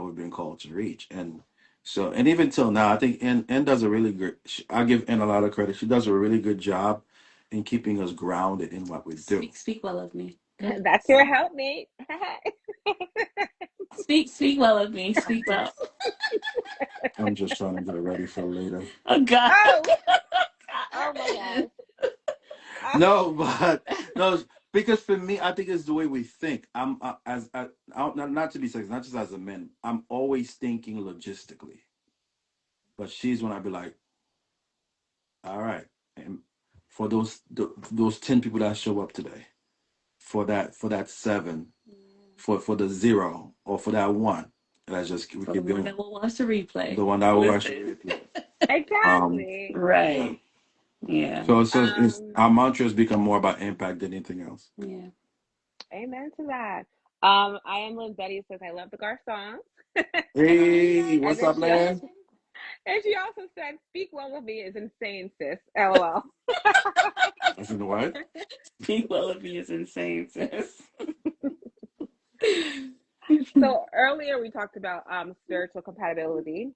we've been called to reach. And so, and even till now, I think N does a really good. I give N a lot of credit. She does a really good job in keeping us grounded in what we do. Speak well of me. Good. That's your helpmate. Speak well of me. Speak well. I'm just trying to get ready for later. Oh God. Oh, oh my gosh. No, but no, because for me, I think it's the way we think. Not to be sexist, not just as a man. I'm always thinking logistically, but she's when I be like, all right, and for those 10 people that show up today, for that seven, for the zero, or for that one, let's just we For the keep one going. that will watch the replay. The one that will actually Listen. replay. Um, Exactly. yeah. Right. Yeah. So Um, our mantra has become more about impact than anything else. Yeah. Amen to that. I am Liz Betty says I love the Garcons. Hey, And what's then up, man? she also said, speak well of me is insane, sis. LOL. I said, what? Speak well of me is insane, sis. So earlier we talked about spiritual compatibility.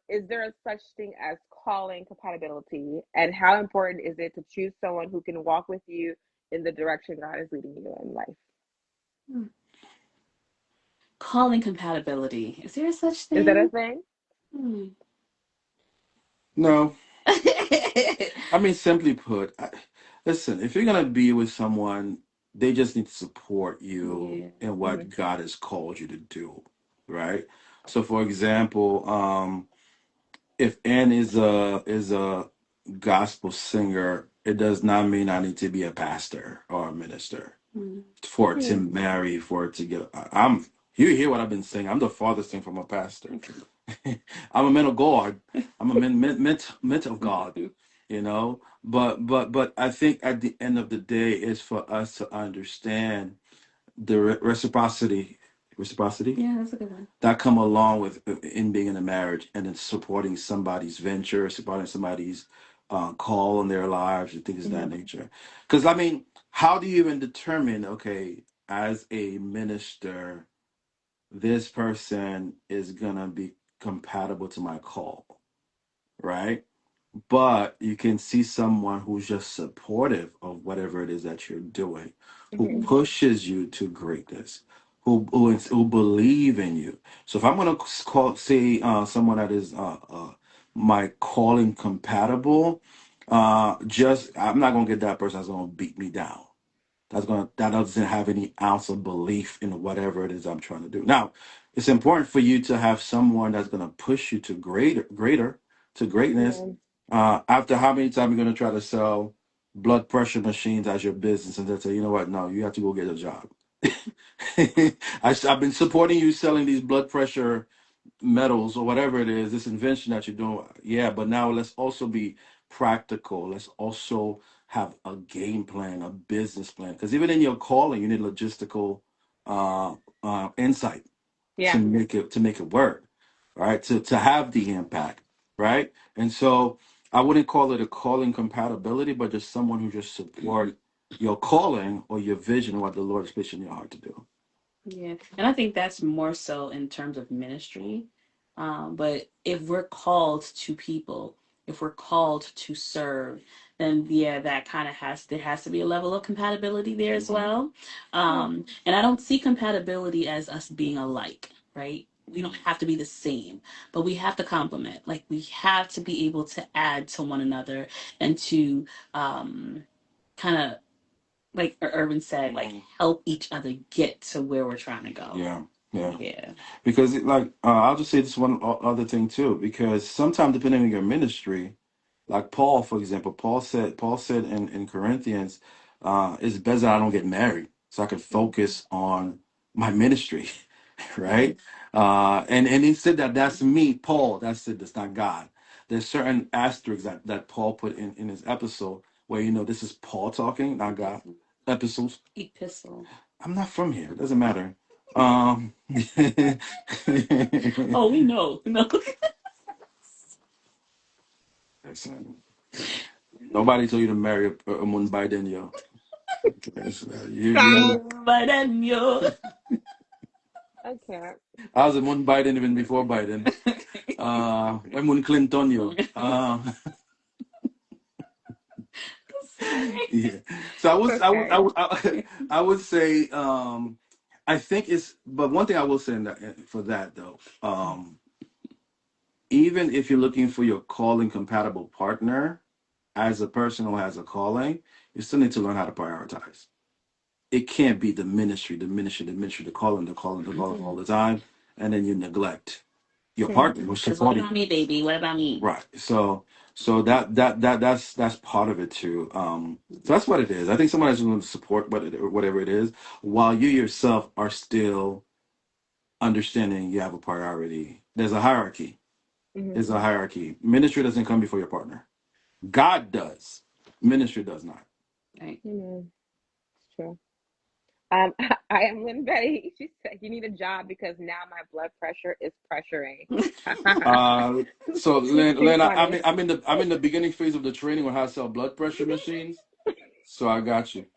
Is there a such thing as calling compatibility? And how important is it to choose someone who can walk with you in the direction God is leading you in life? calling compatibility. Is there such Is that a thing? thing? Hmm. No, I mean, simply put, listen, if you're gonna be with someone, they just need to support you Yeah. in Hmm. what God has called you to do, right? So, for example, if Anne is a gospel singer, it does not mean I need to be a pastor or a minister Mm. for it to Hmm. marry, for it to get. I'm you hear what I've been saying. I'm the farthest thing from a pastor. I'm a man of God. I'm a mint of God. You know, but I think at the end of the day, is for us to understand the reciprocity Yeah, that's a good one. that come along with in being in a marriage and then supporting somebody's venture, supporting somebody's call in their lives and things of Hmm. that nature. Because I mean, how do you even determine? Okay, as a minister, this person is gonna be compatible to my call, right? But you can see someone who's just supportive of whatever it is that you're doing, who Hmm. Mm. pushes you to greatness, who believe in you. So if I'm gonna call say someone that is my calling compatible, just I'm not gonna get that person that's gonna beat me down, that doesn't have any ounce of belief in whatever it is I'm trying to do. Now, it's important for you to have someone that's going to push you to greater to greatness. Yeah. After how many times you're going to try to sell blood pressure machines as your business, and they say, you know what? No, you have to go get a job. I've been supporting you selling these blood pressure metals or whatever it is, this invention that you're doing. Yeah, but now let's also be practical. Let's also have a game plan, a business plan. Because even in your calling, you need logistical uh, insight Yeah. to make it work, right? To have the impact, right? And so I wouldn't call it a calling compatibility, but just someone who just support your calling or your vision, what the Lord has placed in your heart to do. Yeah, and I think that's more so in terms of ministry. But if we're called to people, if we're called to serve, then yeah, that kind of there has to be a level of compatibility there as Mhm. well. Yeah. And I don't see compatibility as us being alike, right? We don't Mhm. have to be the same, but we have to complement. Like we have to be able to add to one another and to kind of like Irvin said, like Mhm. help each other get to where we're trying to go. Yeah, yeah. Yeah. Because I'll just say this one other thing too, because sometimes depending on your ministry, like Paul, for example, Paul said in Corinthians, it's best that I don't get married so I can focus on my ministry. Hmm. Right? And he said that that's me, Paul. That's it. That's not God. There's certain asterisks that Paul put in his episode where this is Paul talking, not God. Epistle. Epistles. Epistle. I'm not from here. It doesn't matter. Oh, we know. No. Listen, nobody told you to marry a Biden, yo. Stop. But then yo. I can't. I was a Biden even before Biden. Mun Clinton, yo. Sorry. Yeah. So It's okay. I would say, I think but one thing I will say in for that though, even if you're looking for your calling compatible partner, as a person who has a calling, you still need to learn how to prioritize. It can't be the calling, all Hmm. the time, and then you neglect your partner who's Because what supporting about you. me, baby? What about me? Right. So that's part of it too. So that's what it is. I think someone has to support whatever it is, while you yourself are still understanding you have a priority. There's a hierarchy. Hmm. There's a hierarchy. Ministry doesn't come before your partner. God does. Ministry does not. Right. Hmm. It's true. I am Lynn Betty. She said, "You need a job because now my blood pressure is pressuring." Uh, so She's too Len, funny. I'm in the beginning phase of the training on how to sell blood pressure machines. So I got you.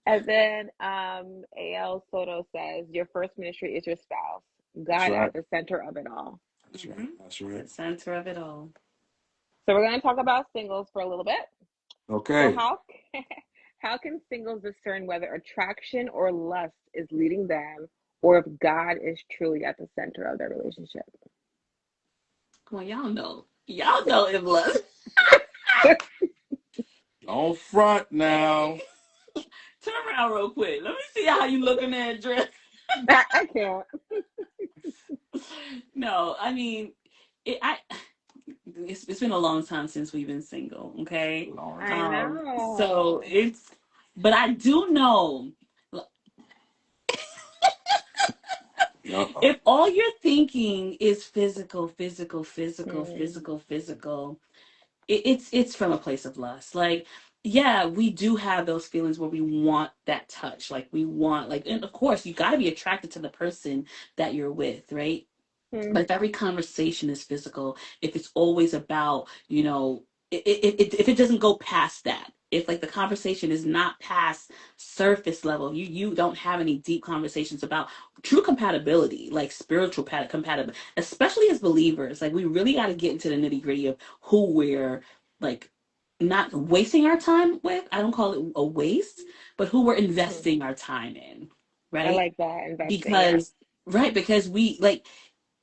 And then AL Soto says, "Your first ministry is your spouse. That's God right. at the center of it all." That's right. Hmm. That's The right. center of it all. So we're going to talk about singles for a little bit. So Okay. how how can singles discern whether attraction or lust is leading them, or if God is truly at the center of their relationship. Come on, y'all know. Y'all know it was. Don't front now. Turn around real quick. Let me see how you look in that dress. I can't. No, I mean, I it's been a long time since we've been single, okay? Long I time. So know. it's, but I do know Uh-oh. if all you're thinking is physical, physical, physical, Mm, physical, physical, it's from a place of lust. Like, yeah, we do have those feelings where we want that touch. Like we want, like, and of course you got to be attracted to the person that you're with, right? mm, But if every conversation is physical, if it's always about, if it doesn't go past that, if like the conversation is not past surface level, you don't have any deep conversations about true compatibility, like spiritual compatibility, especially as believers, like we really got to get into the nitty gritty of who we're like not wasting our time with. I don't call it a waste, but who we're mm. investing our time in, I right? like that investing. Yeah. Because right, because we like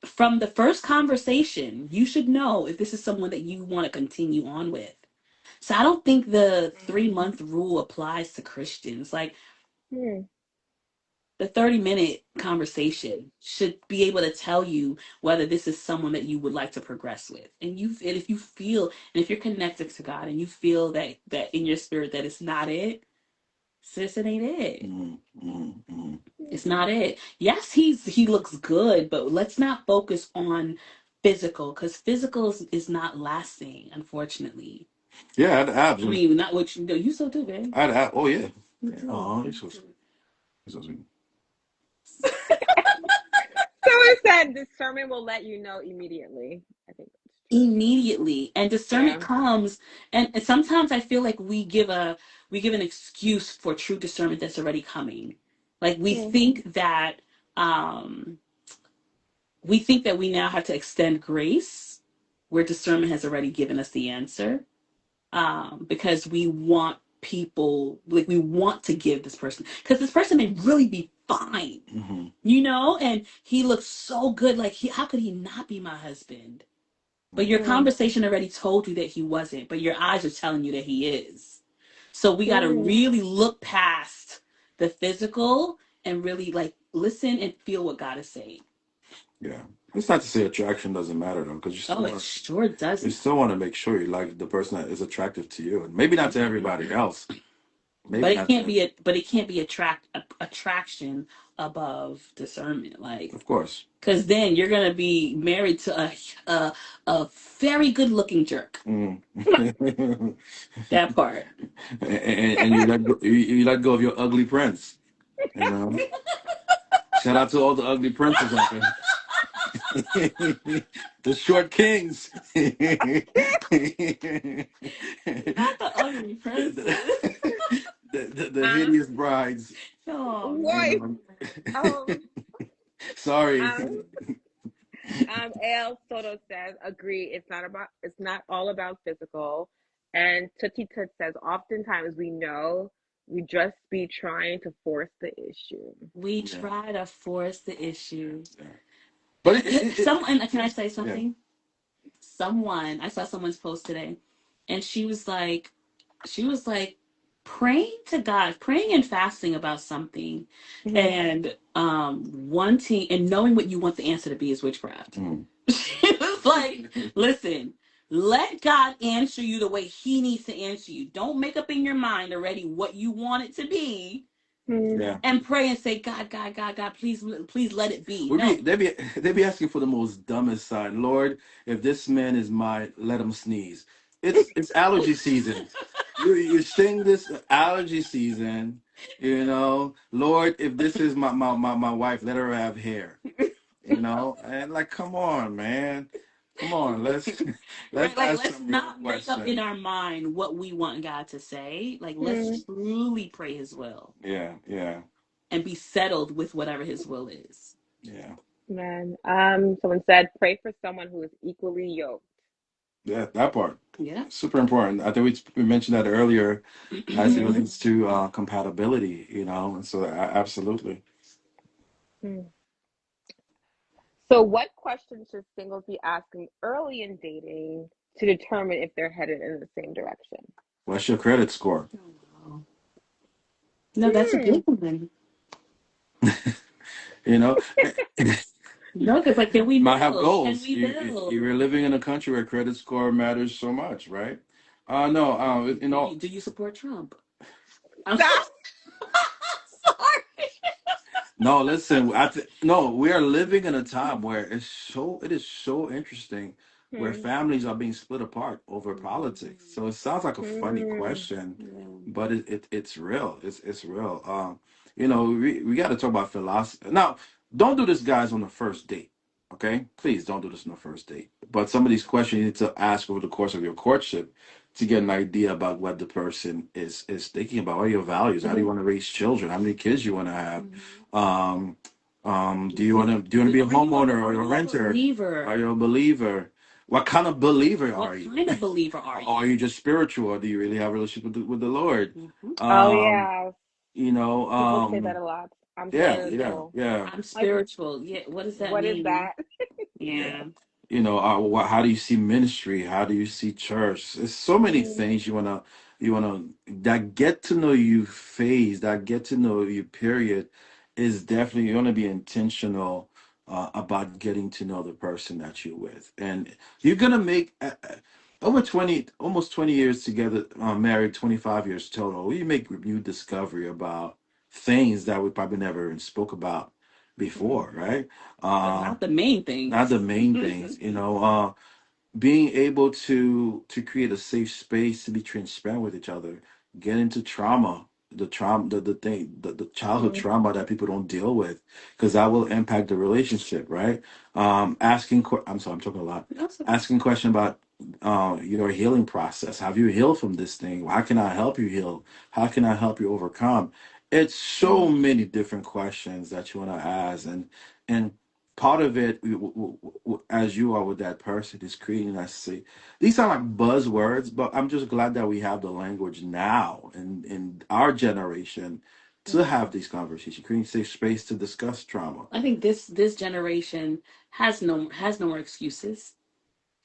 from the first conversation, you should know if this is someone that you want to continue on with. So I don't think the Mm, 3 month rule applies to Christians. Like mm, the 30-minute conversation should be able to tell you whether this is someone that you would like to progress with. And if you feel and if you're connected to God and you feel that in your spirit that it's not it, sis, it ain't it. Mm, mm, mm. It's not it. Yes, he looks good, but let's not focus on physical because physical is not lasting, unfortunately. Yeah, I'd I absolutely. mean, not what you do. You so do, babe. Oh yeah. Yeah. Mhm. Oh, this was. This was So it said discernment will let you know immediately. I think that's true. Immediately, and discernment Yeah. comes, and sometimes I feel like we give an excuse for true discernment that's already coming. Like Mm, um we think that we now have to extend grace where discernment has already given us the answer, because we want people, like we want to give this person, because this person may really be fine, mm-hmm. and he looks so good, like how could he not be my husband? But your mm, conversation already told you that he wasn't, but your eyes are telling you that he is. So we got to mm. really look past the physical and really like listen and feel what God is saying. Yeah. It's not to say attraction doesn't matter though, because Oh, it sure does you not. still want to make sure you like the person that is attractive to you, and maybe not to everybody else. Maybe But it not can't to. be attraction above discernment, like, Of course. because then you're gonna be married to a a very good looking jerk. Mm. That part. And you let go of your ugly prince. You know. Shout out to all the ugly princes out there. The short kings. Not the ugly princess. The Um, hideous brides. Oh You voice. man. know. Um, Sorry. um, El Soto says, agree. It's not all about physical. And Tutti Tut says, oftentimes we know we just be trying to force the issue. We Yeah. try to force the issue. Yeah. But it Someone, can I say yeah. something? I saw someone's post today, and she was like praying to God, praying and fasting about something, Mm-hmm. and wanting and knowing what you want the answer to be is witchcraft. Mm. She was like, listen, let God answer you the way He needs to answer you. Don't make up in your mind already what you want it to be, Yeah. and pray and say, God, please let it be. We be No. they be asking for the most dumbest sign. Lord, if this man is mine, let him sneeze. It's allergy season. You're saying this allergy season, you know. Lord, if this is my wife, let her have hair. You know, and like come on, man. Come on, let's Right, like ask let's some real not make up in questions. our mind what we want God to say. Like Hmm. let's truly pray His will Yeah, yeah, and be settled with whatever His will is. yeah. Man. Someone said, pray for someone who is equally yoked. Yeah, that part. Yeah. Super important. I think we mentioned that earlier as it Mm-hmm. relates to compatibility, you know, and so absolutely. Hmm. So, what questions should singles be asking early in dating to determine if they're headed in the same direction? What's your credit score? Oh, wow. No, that's a Hmm. good one. You know, No, because like, can we might have build? Can goals. we You're build? living in a country where credit score matters so much, right? No, you know, Do you support Trump? I'm Stop. sorry. no, listen. No, we are living in a time where it is so interesting, where Hmm. families are being split apart over politics. Mhm. So it sounds like a funny Hmm. question, Yeah. but it's real. It's real. You know, we got to talk about philosophy now. Don't do this, guys, on the first date. Okay, please don't do this on the first date. But some of these questions you need to ask over the course of your courtship to get an idea about what the person is thinking about. What are your values? How do you want to raise children? How many kids you want to have? Mhm. Um, Is it, do you want to be a are homeowner or a you a renter? Are believer? you a believer? What kind of believer What are you? kind of believer are Or are you you? just spiritual? Or do you really have a relationship with the Lord? Hmm. Oh, Um, yeah. you know, People say that a lot. I'm yeah, spiritual. yeah. I'm Like, spiritual. Yeah, what does that what is mean? that? Yeah. Yeah. How do you see ministry? How do you see church? There's so many Hmm. things you wanna that get to know you phase, that get to know you period is definitely you want to be intentional about getting to know the person that you're with, and you're gonna make over 20, almost 20 years together, married, 25 years total. You make new discovery about things that we probably never even spoke about before, right? But Uh, not the main not the things. main things, being able to create a safe space to be transparent with each other, get into trauma, the childhood Hmm. trauma that people don't deal with, because that will impact the relationship, right? I'm sorry, I'm talking a lot. That's okay. Asking question about your healing process. Have you healed from this thing? How can I help you heal? How can I help you overcome? It's so Hmm. many different questions that you want to ask, and part of it, as you are with that person, is creating that say. These sound like buzzwords, but I'm just glad that we have the language now in our generation to have these conversations, creating safe space to discuss trauma. I think this generation has no more excuses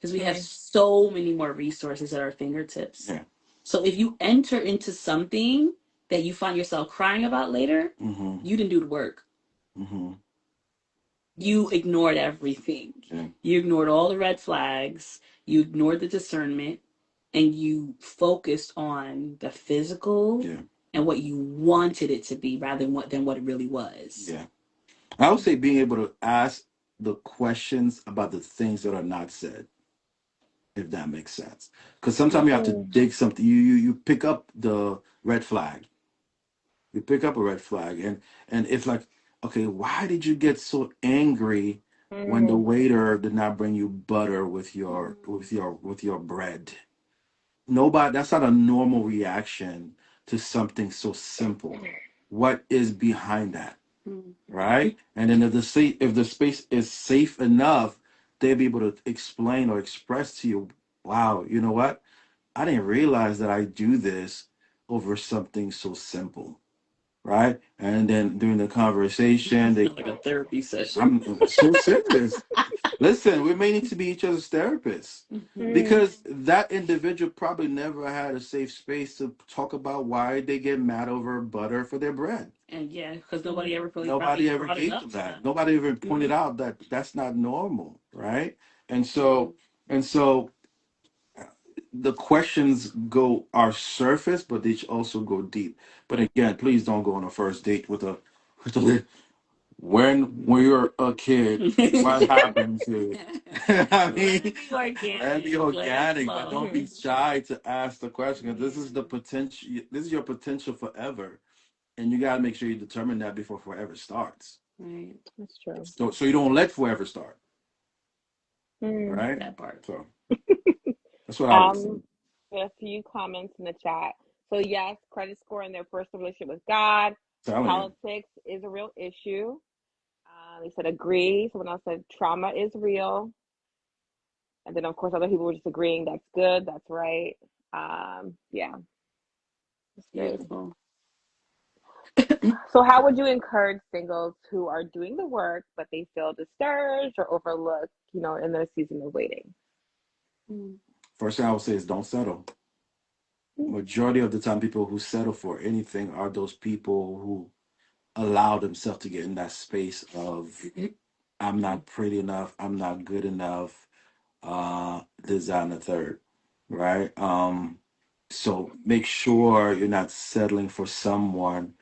because we have Hmm. so many more resources at our fingertips. Yeah. So if you enter into something that you find yourself crying about later, Mm-hmm. you didn't do the work. Mm-hmm. You ignored everything. Yeah. You ignored all the red flags. You ignored the discernment, and you focused on the physical Yeah. and what you wanted it to be rather than what it really was. Yeah. I would say being able to ask the questions about the things that are not said, if that makes sense. Because sometimes you have to Hmm. dig something. You pick up the red flag. You pick up a red flag, and it's like, okay, why did you get so angry when the Hmm. waiter did not bring you butter with your bread? Nobody. That's not a normal reaction to something so simple. What is behind that? Mhm. Right? And then if the space is safe enough, they'll be able to explain or express to you, wow, you know what? I didn't realize that I do this over something so simple. Right? And then during the conversation, It's not like a therapy session. I'm so serious. Listen, we may need to be each other's therapists Hmm. Mhm. because that individual probably never had a safe space to talk about why they get mad over butter for their bread. And yeah, because Hmm. nobody ever really Nobody probably ever brought it gave up them to that. them. Nobody even pointed Mhm. out that that's not normal, right? And Mhm. so the questions go are surface, but they also go deep. But again, please don't go on a first date with a when you're a kid, what happens is, I Let mean, it be let it be organic. Let it organic, but don't flow. be shy to ask the question because this is the Yeah. potential. This is your potential forever, and you gotta make sure you determine that before forever starts. Right. That's true. So you don't let forever start, Hmm. right? That part. So that's what I would say. Um, a few comments in the chat. So yes, credit score in their personal relationship with God. Telling you, Politics is a real issue. They said agree. Someone else said trauma is real. And then of course other people were just agreeing that's good, that's right. Yeah, it's good. Beautiful. So, how would you encourage singles who are doing the work but they feel discouraged or overlooked, in their season of waiting? Mm, First thing I would say is don't settle. Majority of the time, people who settle for anything are those people who allow themselves to get in that space of I'm not pretty enough, I'm not good enough, this, that, and the third, right? So make sure you're not settling for someone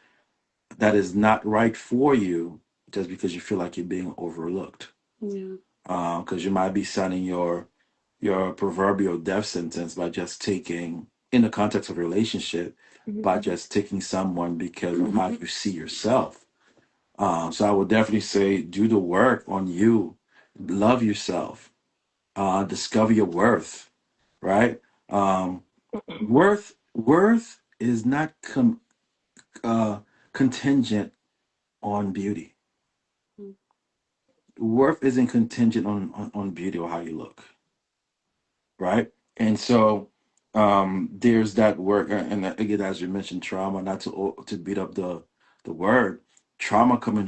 that is not right for you just because you feel like you're being overlooked. yeah. Because you might be signing your proverbial death sentence by just taking, in the context of a relationship, Mm-hmm. by just taking someone because of how you see yourself. So I would definitely say do the work on you, love yourself, discover your worth, right? Um, worth is not contingent on beauty. Mm, Worth isn't contingent on beauty or how you look, right? And so there's that work, and again, as you mentioned, trauma. Not to beat up the word, trauma come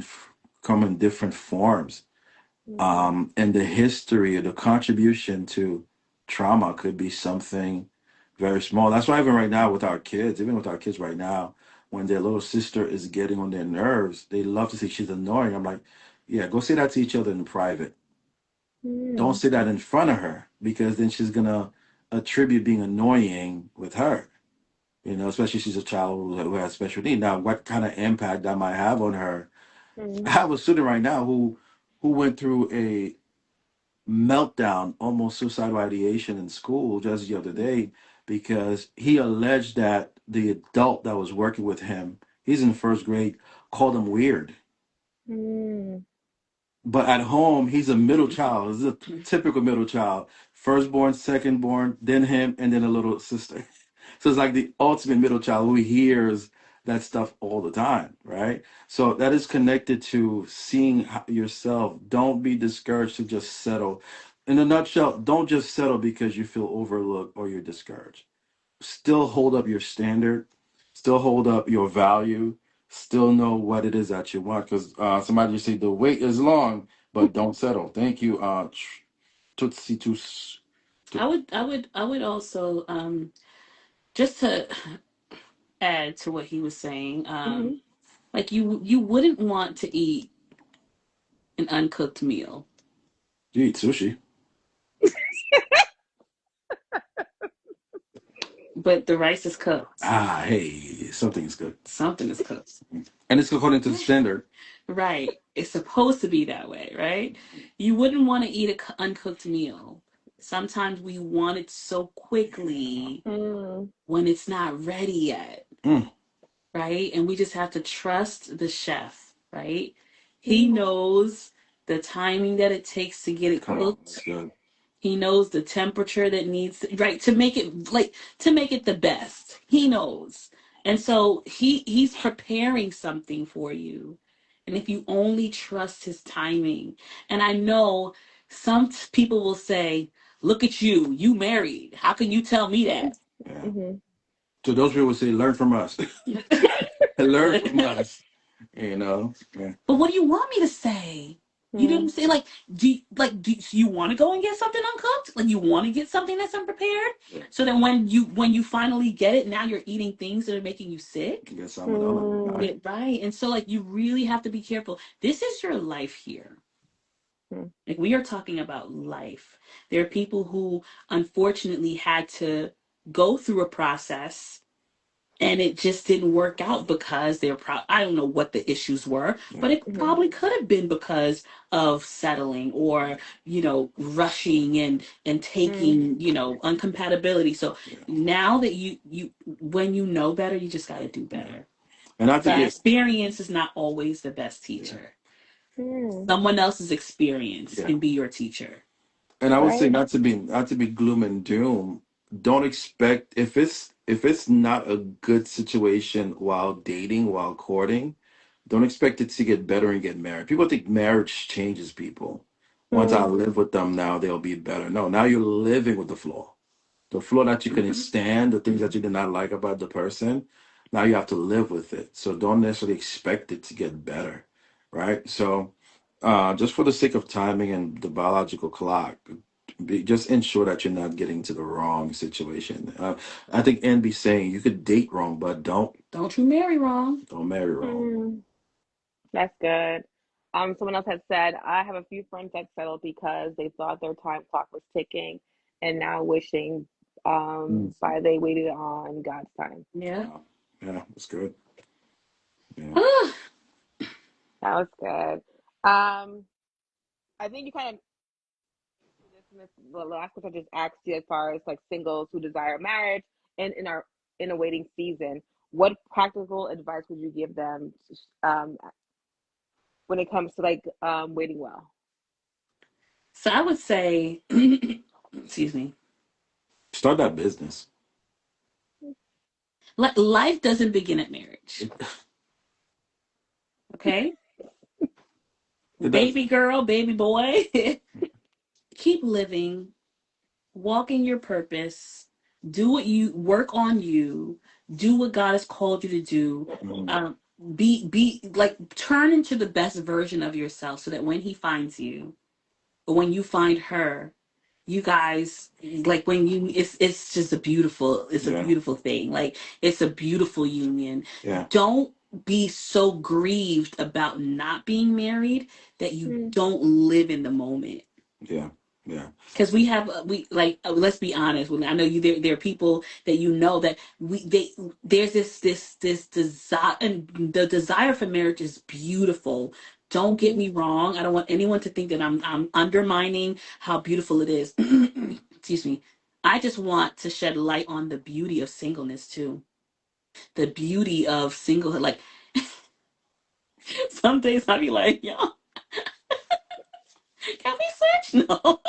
in different forms, Mm-hmm. and the history or the contribution to trauma could be something very small. That's why even right now with our kids, even with our kids right now, when their little sister is getting on their nerves, they love to say she's annoying. I'm like, yeah, go say that to each other in private. Don't say that in front of her because then she's gonna attribute being annoying with her. Especially she's a child who has special needs. Now, what kind of impact that might have on her? I Mm-hmm. have a student right now who went through a meltdown, almost suicidal ideation in school just the other day because he alleged that the adult that was working with him, he's in first grade, called him weird. Mm-hmm. But at home, he's a middle child. This is a typical middle child. Firstborn, secondborn, then him, and then a little sister. So it's like the ultimate middle child who hears that stuff all the time, right? So that is connected to seeing yourself. Don't be discouraged to just settle. In a nutshell, don't just settle because you feel overlooked or you're discouraged. Still hold up your standard, still hold up your value, still know what it is that you want. Because somebody just say the wait is long, but don't settle. Thank you, Tutsi Tus. I would also just to add to what he was saying, Mm-hmm. like you wouldn't want to eat an uncooked meal, You eat sushi. but the rice is cooked. Hey, something is good. Something is cooked. And it's according to the standard. Right. It's supposed to be that way, right? You wouldn't want to eat an uncooked meal. Sometimes we want it so quickly Mm-hmm. when it's not ready yet, Mm, right? And we just have to trust the chef, right? He knows the timing that it takes to get it come on, that's cooked. good. He knows the temperature that needs right to make it to make it the best. He knows. And so he's preparing something for you. And if you only trust his timing. And I know some people will say, "Look at you. You married. How can you tell me that?" Yeah. Mm-hmm. So those people say, learn from us. Learn from us. Yeah. But what do you want me to say? You know what I'm saying? Do you want to go and get something uncooked? Like you want to get something that's unprepared? Yeah. So then when you finally get it, now you're eating things that are making you sick. You get salmonella. Mm-hmm. Right. Yeah, right. And so like you really have to be careful. This is your life here. Like we are talking about life. There are people who unfortunately had to go through a process and it just didn't work out because I don't know what the issues were, Yeah. but it Mm-hmm. probably could have been because of settling or rushing and Mm-hmm. taking uncompatibility. So Yeah. now that you when you know better, you just got to do Yeah. better. And not to And get, Facts. experience is not always the best yeah. teacher. Mm. Someone else's experience Yeah. can be your teacher. And I would say Right. not to be gloom and doom. Don't expect if it's not a good situation while dating, while courting, don't expect it to get better and get married. People think marriage changes people. Once I Mm. live with them now, they'll be better. No, now you're living with the flaw. The flaw that you couldn't stand, the things that you did not like about the person. Now you have to live with it. So don't necessarily expect it to get better, right? So just for the sake of timing and the biological clock, just ensure that you're not getting to the wrong situation. I think Ann be saying you could date wrong, but Don't you marry wrong. don't marry wrong. Mm, that's good. Someone else had said, I have a few friends that settled because they thought their time clock was ticking and now wishing Mm. by they waited on God's time. Yeah. Wow. Yeah, that's good. Yeah. That was good. Um, I think you kind of this in this the last question I just asked you as far as like singles who desire marriage and in a waiting season. What practical advice would you give them when it comes to like waiting well? So I would say, excuse me, Start that business. life doesn't begin at marriage. It, Okay, it baby doesn't. girl, baby boy, keep living, walk in your purpose, do what you work on you, do what God has called you to do. Mm, Um, be like turn into the best version of yourself so that when He finds you, or when you find her, you guys like when you it's just a yeah. beautiful thing. Like it's a beautiful union. Yeah. Don't be so grieved about not being married that you Mm, don't live in the moment. Yeah. Yeah. Because we have we like let's be honest. I know you there are people that you know that there's this desire, and the desire for marriage is beautiful. Don't get mhm, me wrong. I don't want anyone to think that I'm undermining how beautiful it is. Excuse me. I just want to shed light on the beauty of singleness too. The beauty of singlehood. Like some days I'll be like, yo, can we switch? No.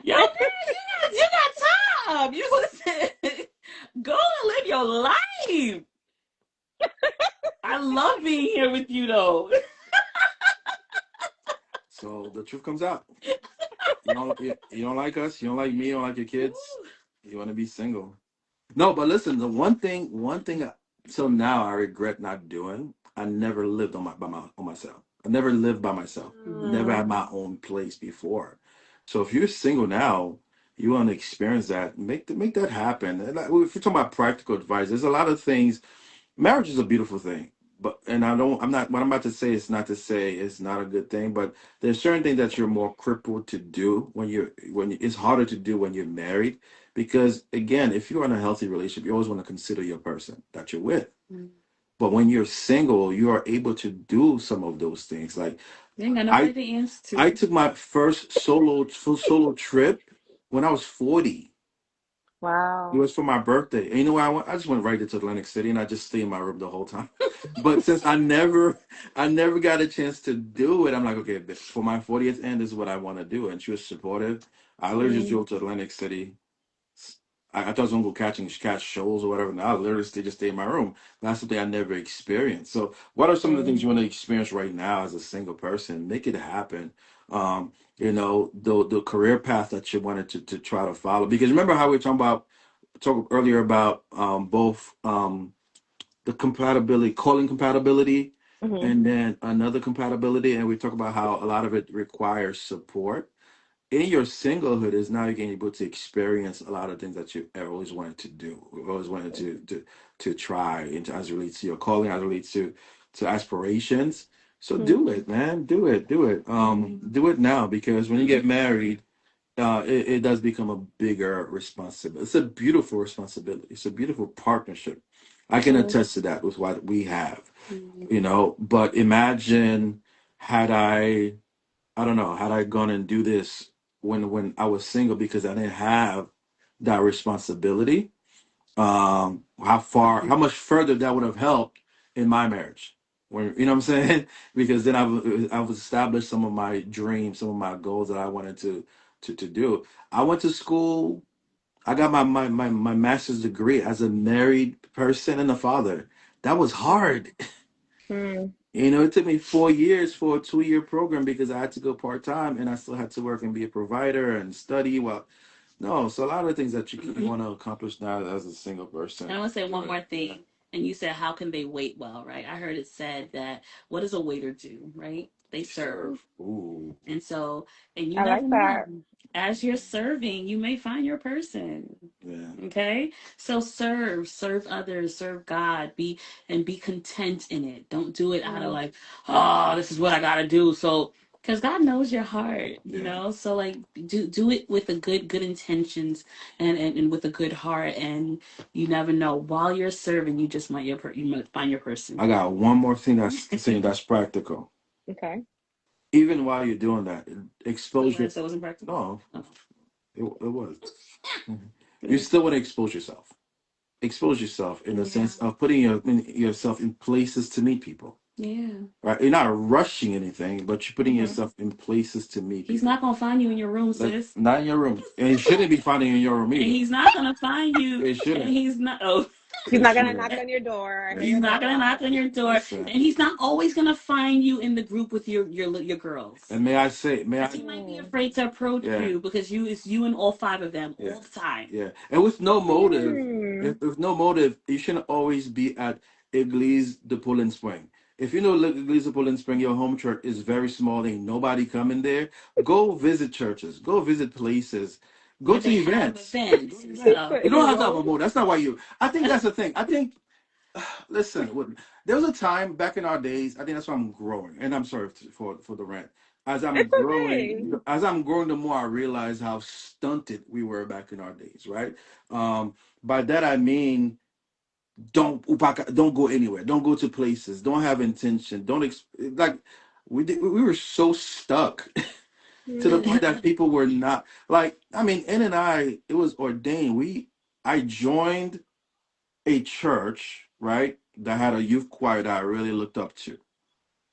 Yo, man, you got time. You listen. Go and live your life. I love being here with you though. So the truth comes out. You don't like us. You don't like me. You don't like your kids. You want to be single. No, but listen. The one thing. Till now, I regret not doing. I never lived on myself. I never lived by myself. Never mm, had my own place before. So if you're single now, you want to experience that. Make that happen. And if you're talking about practical advice, there's a lot of things. Marriage is a beautiful thing, but and I'm not what I'm about to say is not to say it's not a good thing, but there's certain things that you're more crippled to do it's harder to do when you're married, because again, if you're in a healthy relationship, you always want to consider your person that you're with. You But when you're single, you are able to do some of those things. Like ain't got I nobody to answer I to. took my first solo trip when I was 40. It wow. was for my birthday. And you know where I went? I just went right into Atlantic City and I just stayed in my room the whole time. But since I never got a chance to do it, I'm like, okay, for my 40th end is what I want to do. And she was supportive. I literally just Mm, drove to Atlantic City. I thought I was gonna go catch shows or whatever. Now I literally stay in my room. That's something I never experienced. So what are some of the things mm, you want to experience right now as a single person? Make it happen. The career path that you wanted to try to follow. Because remember how we were talk earlier about both the compatibility, calling compatibility, mhm, and then another compatibility, and we talk about how a lot of it requires support. In your singlehood is now you're getting able to experience a lot of things that you always wanted to do, always wanted to try, and as it relates to your calling, as it relates to aspirations. So mhm, do it, man. Do it. mhm, Do it now, because when you get married, it does become a bigger responsibility. It's a beautiful responsibility. It's a beautiful partnership. I can mm, attest to that with what we have, But imagine had I don't know, had I gone and do this when I was single because I didn't have that responsibility. How much further that would have helped in my marriage. When you know what I'm saying? Because then I've established some of my dreams, some of my goals that I wanted to do. I went to school. I got my master's degree as a married person and a father. That was hard. mm, It took me 4 years for a 2-year program because I had to go part time and I still had to work and be a provider and study. Well, No, so a lot of things that you want to accomplish now as a single And I person. want to say one Right. more thing. And you said, how can they wait well, right? I heard it said that what does a waiter do, right? They serve. Ooh. And so, and you I never like that. know. As you're serving, you may find your person. Yeah. Okay? So serve others, serve God, be content in it. Don't do it out of Mm, like, oh, this is what I gotta do. So because God knows your heart, you Yeah. know. So like do it with a good intentions and with a good heart, and you never know. While you're serving, you might find your person. I got one more thing that's saying that's practical. okay. Even while you're doing that, What you exposure. said wasn't practical. No, Oh, it was. Mhm. You good. still want to expose yourself. Expose yourself in the Yeah. sense of putting yourself in places to meet people. Yeah. Right? You're not rushing anything, but you're putting Hmm. yourself in places to meet He's people. not gonna find you in your room, Like sis. not in your room, and it shouldn't be finding in your room And either. he's not gonna find you. It And shouldn't. he's not. Oh, He's It not gonna knock shouldn't. on your door. I hear That's he's your not door gonna lock. knock on your door. that's it. And he's not always gonna find you in the group with your girls. And may I say, may Because I? he might be Mm. afraid to approach Yeah, you because it's you and all five of them yeah, all the time. yeah. And with no motive, Mm. with no motive, you shouldn't always be at Église de Poland Spring. If you know Église de Poland Spring, your home church is very small, ain't nobody coming there. Go visit churches. Go visit places. Go Where to they have events. Go events to and events. So stuff. You don't have to have evil. a motive. That's not why you. I think that's the thing. I think listen, there was a time back in our days. I think that's why I'm growing, and I'm sorry for the rant. It's okay. As I'm growing, the more I realize how stunted we were back in our days. Right. By that I mean don't go anywhere. Don't go to places. Don't have intention. Like we were so stuck to the point Mm. that people were not like. I mean, N and I. It was ordained. I joined a church, right, that had a youth choir that I really looked up to.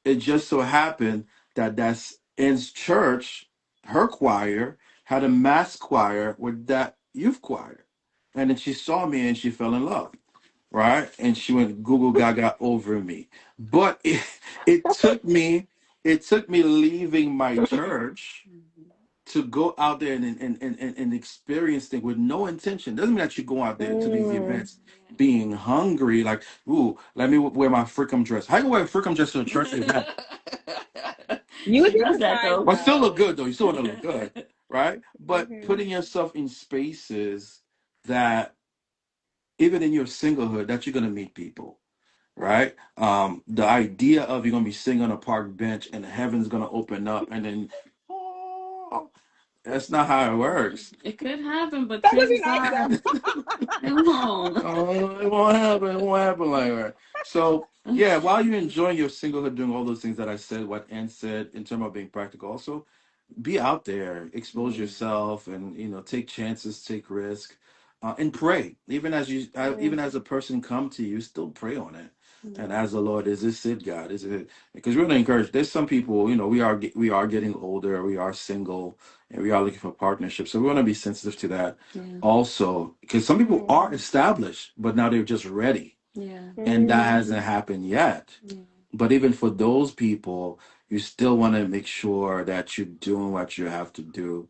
It just so happened that that's Ann's church, her choir, had a mass choir with that youth choir. And then she saw me and she fell in love, right? And she went Google Gaga over me. But it took me, it took me leaving my church to go out there and experience things with no intention. Doesn't mean that you go out there to these Mm. events being hungry, like, ooh, let me wear my freakum dress. How you wear a freakum dress to a church event? You would She be does that surprised though. But still look though. good though. You still want to look good, right? But Hmm. putting yourself in spaces that even in your singlehood, that you're gonna meet people, right? The idea of you're gonna be sitting on a park bench and the heaven's gonna open up and then oh, that's not how it works. It could happen, but That would be chances nice are though. it won't. Oh, it won't happen. It won't happen like that. So yeah, while you're enjoying your singlehood, doing all those things that I said, what Ann said in terms of being practical, also be out there, expose Yeah. yourself, and take chances, take risk, and pray. Mm. Even as a person come to you, still pray on it. And Yeah. as the Lord, is this it, God? Is it? Because we're going to encourage. There's some people, we are getting older, we are single, and we are looking for partnerships. So we want to be sensitive to that Yeah. also, because some people Mm. are established, but now they're just ready, Yeah. and that Mm. hasn't happened yet. Yeah. But even for those people, you still want to make sure that you're doing what you have to do,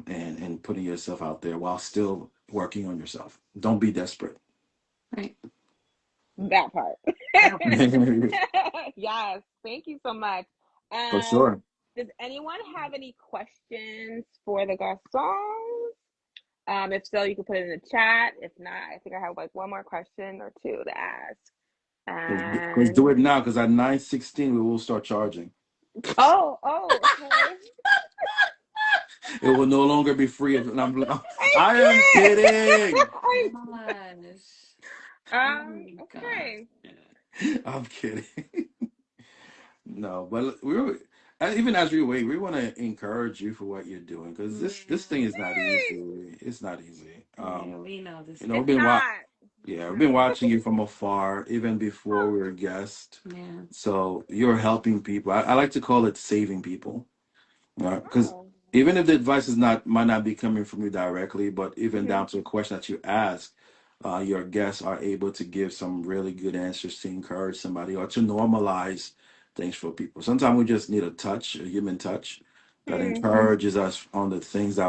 and putting yourself out there while still working on yourself. Don't be desperate. Right. That part. That part. Yes. Thank you so much. For Um, sure. does anyone have any questions for the Garcons? If so, you can put it in the chat. If not, I think I have like one more question or two to ask. Let's do it And now, because at 9:16 we will start charging. okay. It will no longer be free. I I am kid. kidding. Gosh. Oh my God. Okay. I'm kidding. No, but we were, and even as we wait, we want to encourage you for what you're doing, because this thing is not Yay. easy. It's not easy. Yeah, we know this We've It's is. been not. yeah, we've been watching you from afar, even before we were guests. Yeah. So you're helping people. I like to call it saving people, because Oh. even if the advice is not might not be coming from you directly, but even Hmm. down to a question that you ask, your guests are able to give some really good answers to encourage somebody or to normalize things for people. Sometimes we just need a touch, a human touch, that Hmm. encourages us on the things that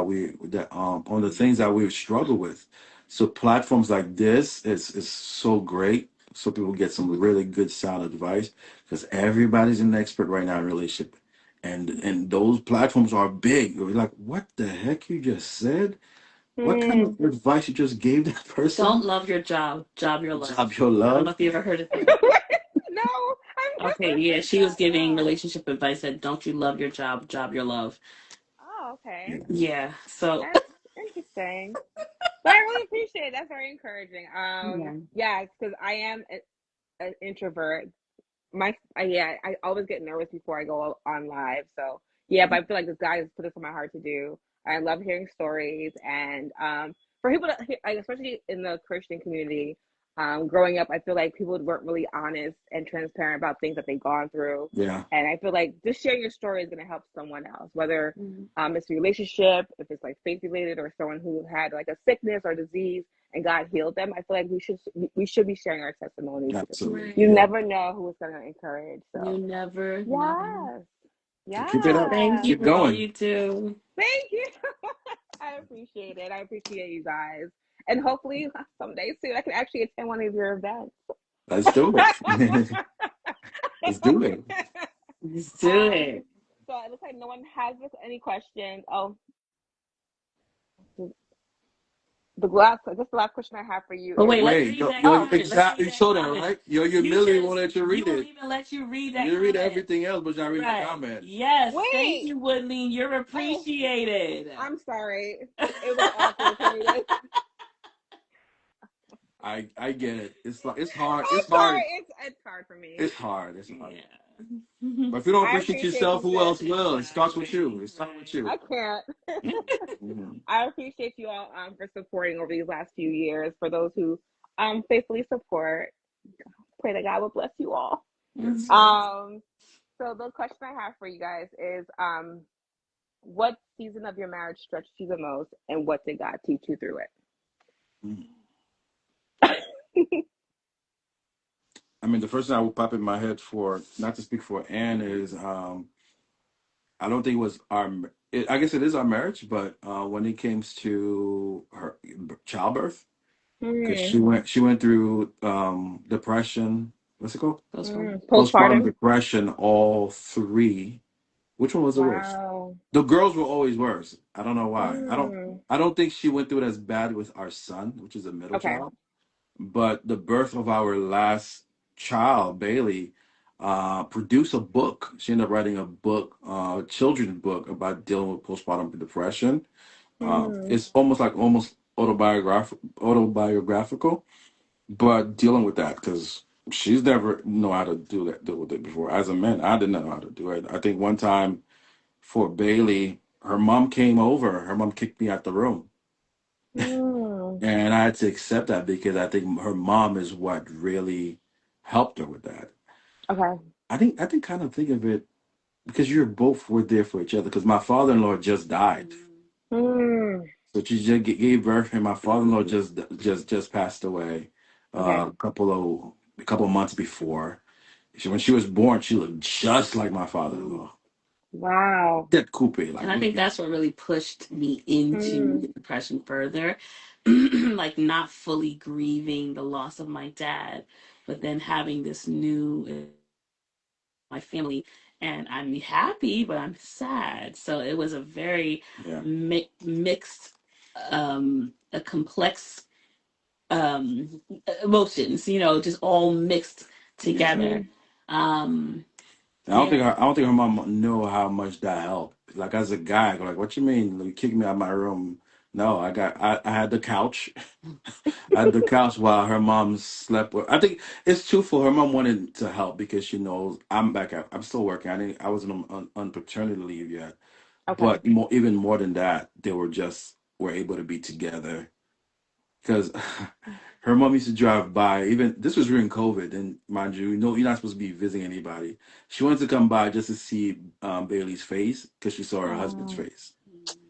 on the things that we struggle with. So platforms like this is so great. So people get some really good sound advice because everybody's an expert right now in relationship, and those platforms are big. You're like, what the heck you just said? What kind Hmm. of advice you just gave that Don't person? love your job, job your love. Job your I don't know love. if you ever heard of that. No, I've Okay, never yeah, heard she was that. giving No. relationship advice that don't you love your job, job your love. Oh, okay. Yeah. Yeah, so That's interesting. But I really appreciate it. That's very encouraging. yeah. Yeah, because I am an introvert. Yeah, I always get nervous before I go on live. So yeah, but I feel like this guy has put this on my heart to do. I love hearing stories, and for people to like, especially in the Christian community, growing up, I feel like people weren't really honest and transparent about things that they've gone through. Yeah. And I feel like just sharing your story is going to help someone else, whether Mhm. it's a relationship, if it's like faith related, or someone who had like a sickness or disease and God healed them. I feel like we should be sharing our testimonies because Absolutely. you Right. Yeah. never know who it's going to encourage. You So, never know. yes. So keep it up. Thank Yes. you Keep for all going. you do. Thank you. I appreciate it. I appreciate you guys. And hopefully someday soon I can actually attend one of your events. Let's do it. Let's do it. Let's do um, it. so it looks like no one has any questions. Oh, I guess the last question I have for you But is, wait, let's Wait, read that yo, oh, comment. Let's read exactly. You that saw that, comment. right? Your You humility should. won't let you We read won't it. even let you read that You read comment. everything else, but not read the Right. comment. Yes. Thank wait. you, Woodline. You're Oh, appreciated. I'm sorry. It was awkward for me to. I get it. It's like it's hard. I'm It's sorry. hard. It's hard for me. It's hard. It's hard. Yeah. But if you don't I appreciate appreciate yourself, you, who sis. else will? It starts with Exactly. you. It starts with Right. I you. can't. Mhm. I appreciate you all for supporting over these last few years. For those who faithfully support, pray that God will bless you all. Yes. Mhm. Um, so the question I have for you guys is what season of your marriage stretched you the most, and what did God teach you through Mhm. it? I mean, the first thing I would pop in my head for not to speak for Anne is I don't think it was I guess it is our marriage, but when it came to her childbirth, because Hmm. she went through depression. What's it called? Postpartum. Postpartum Postpartum. depression. All three. Which one was the worst? Wow. The girls were always worse. I don't know why. I don't. Mm. I don't think she went through it as bad with our son, which is a middle Okay. child. But the birth of our last child, Bailey, produced a book. She ended up writing a book, children's book about dealing with postpartum depression. Mm. It's almost autobiographical, but dealing with that because she's never know how to deal with it before. As a man, I didn't know how to do it. I think one time for Bailey, her mom came over. Her mom kicked me out the room. Mm. And I had to accept that because I think her mom is what really helped her with that. Okay. I think kind of think of it because you're both were there for each other. Because my father-in-law just died, Mm. so she just gave birth, and my father-in-law just passed away Okay. a couple of months before. When she was born, she looked just like my father-in-law. Wow. That coupe, like And I think that's what really pushed me into Mm. depression further. Like not fully grieving the loss of my dad, but then having this new my family, and I'm happy but I'm sad, so it was a very yeah, mixed, a complex emotions, just all mixed yeah. together. um I yeah. don't think her mom knew how much that helped. Like as a guy, I go like, what you mean? You kicked me out of my room? No, I had the couch. I had the couch while her mom slept with. I think it's truthful. Her mom wanted to help because she knows I'm back at. I'm still working. I wasn't on paternity leave yet. Okay. But even more than that, they were able to be together because her mom used to drive by. Even this was during COVID, and mind you, you're not supposed to be visiting anybody. She wanted to come by just to see Bailey's face because she saw her husband's Oh. face,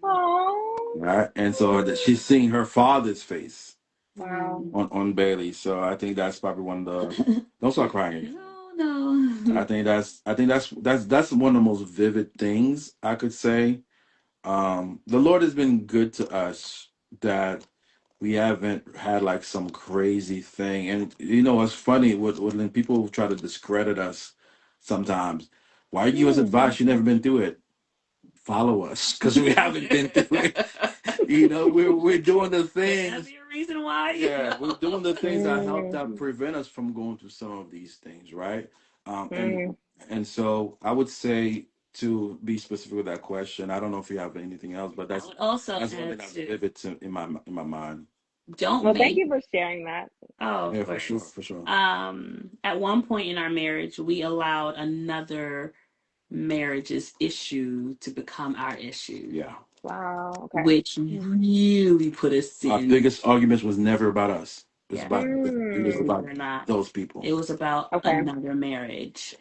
Oh. right? And so that she's seeing her father's face Wow. Mm. on Bailey. So I think that's probably one of the. Don't start crying. No, no. I think that's one of the most vivid things I could say. The Lord has been good to us that we haven't had like some crazy thing. And it's funny when people try to discredit us sometimes. Why give us advice? You never been through it. Follow us because we haven't been through it. We're doing the There gotta things. be a reason why. Yeah, we're doing the things that help Mm, that prevent us from going through some of these things, right? Um, and mm. and so I would say to be specific with that question. I don't know if you have anything else, but I that's would also that's one thing add that's to vivid in my mind. don't Well, thank make you for sharing that. oh, of Yeah, for sure, course. for sure. At one point in our marriage, we allowed another marriage's issue to become our issue, Yeah, Wow. Okay. which really put us our in. biggest arguments was never about us. Yeah, It was Mm, believe it about or not, those people. it was about okay. another marriage.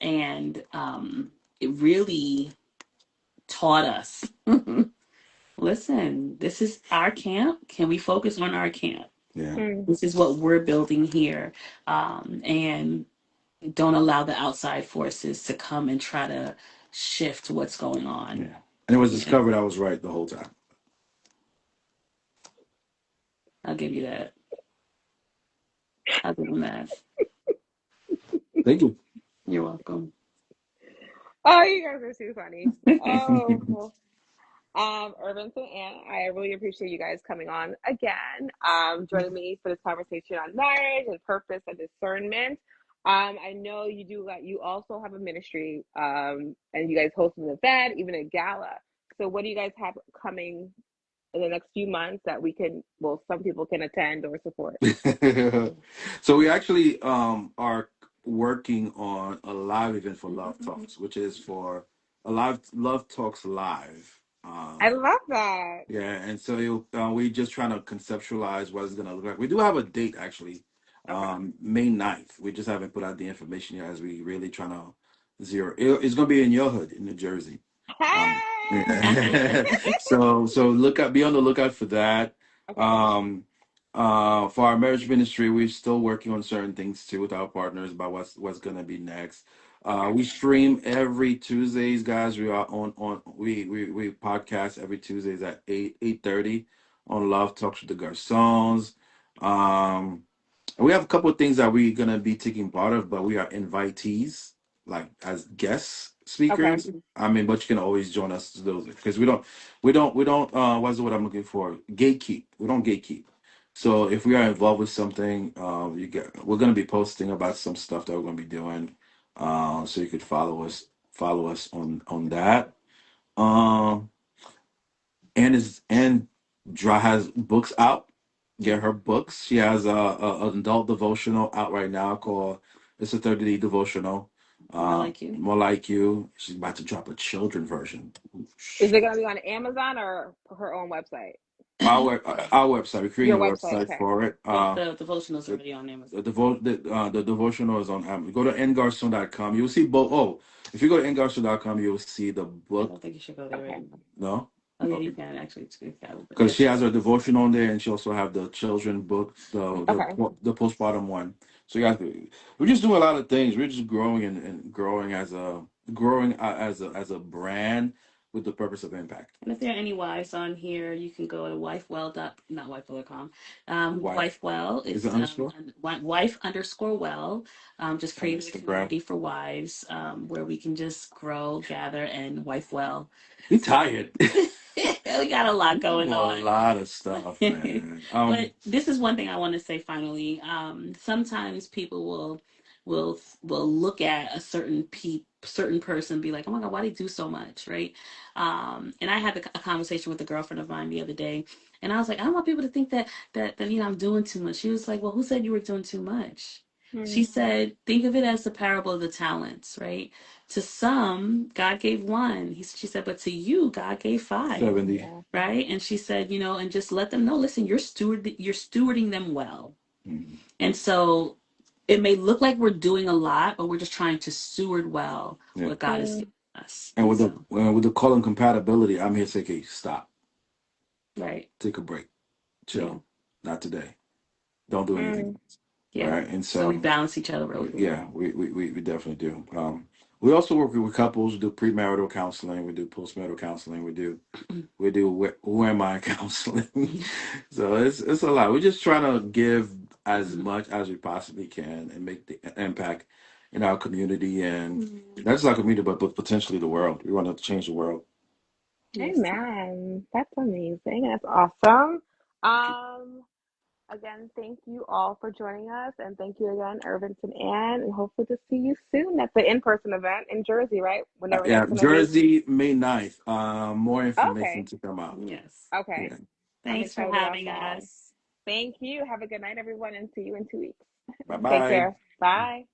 And it really taught us listen, this is our camp. Can we focus on our camp? Yeah, Mm, This is what we're building here. And don't allow the outside forces to come and try to shift what's going on. yeah. And it was Yeah, discovered I was right the whole time. I'll give you that. I'll give them that. Thank you. You're welcome. oh, you guys are too funny. Oh, Irventz and Anne, I really appreciate you guys coming on again, joining me for this conversation on marriage and purpose and discernment. I know you also have a ministry, and you guys host an event, even a gala. So, what do you guys have coming in the next few months that some people can attend or support? So we actually are working on a live event for Love Talks, which is for a live Love Talks live. I love that. Yeah, and so we're just trying to conceptualize what it's gonna look like. We do have a date actually, Okay. May 9th. We just haven't put out the information yet as we really trying to it's gonna be in your hood in New Jersey. Hey! Yeah. So be on the lookout for that. Okay. Um, for our marriage ministry, we're still working on certain things too with our partners about what's gonna be next. Okay. We stream every Tuesdays, guys. We are on we podcast every Tuesdays at 8:30 on Love Talks with the Garcons. Um, we have a couple of things that we're gonna be taking part of, but we are invitees, like as guest Okay. speakers. I mean, but you can always join us to those because we don't. What's the word I'm looking for? Gatekeep. We don't gatekeep. So if we are involved with something, we're gonna be posting about some stuff that we're gonna be doing. So you could follow us on that. Um, and Dra has books out. Get her books. She has an adult devotional out right now called "It's a 30-day devotional." More like you. More like you. She's about to drop a children version. Is it going to be on Amazon or her own website? Our website. We're creating Your a website. website Okay. for it. The devotional's The already on Amazon. the devotional is on Amazon. Go to ngarson.com. You'll see both. Oh, if you go to ngarson.com, you'll see the I book. don't think you should go there right Okay. now. No. Oh yeah, you Okay. can actually. But Because yes, she you has go. her devotion on there, and she also have the children book, Okay. the postpartum one. So you guys, we're just doing a lot of things. We're just growing and growing as a brand with the purpose of impact. And if there are any wives on here, you can go to wifewell dot not wifewell.com. Wife Wifewell is it is underscore wife underscore well. Just on creating a Instagram? community for wives, where we can just grow, gather, and wife well. We So tired. we got a lot We going do a on. lot of stuff, man. But this is one thing I want to say finally. Sometimes people will look at a certain person and be like, oh my god, why do they do so much, right? And I had a conversation with a girlfriend of mine the other day, and I was like, I don't want people to think that I'm doing too much. She was like, well, who said you were doing too much? Hmm. She said, think of it as the parable of the talents, right? To some, God gave one. She said, but to you, God gave five, 70. Yeah. right? And she said, and just let them know, listen, you're stewarding them well. Mhm. And so it may look like we're doing a lot, but we're just trying to steward well Yeah. what God has Hmm. given us. And And with the so, with the call and compatibility, I'm here to say, okay, stop, right. take a break, Yeah. chill. Not today. Don't do anything. Hmm. Yeah. right? And So we so, balance each other really well. yeah, we definitely do. We also work with couples, do premarital counseling, we do postmarital counseling, we do who am I counseling. So it's a lot. We're just trying to give as much as we possibly can and make the impact in our community, and not just our community, but potentially the world. We want to change the world. Yes. Amen. That's amazing. That's awesome. Um, Again, thank you all for joining us, and thank you again, Irventz and Anne, and hopefully to see you soon at the in-person event in Jersey, right? Whenever Yeah, that's gonna be. Jersey, May 9th. More information Okay. to come out. Yes. Okay. Yeah. I'm Thanks for excited about having that. us. Thank you. Have a good night, everyone, and see you in 2 weeks. Bye Take bye. care. Bye.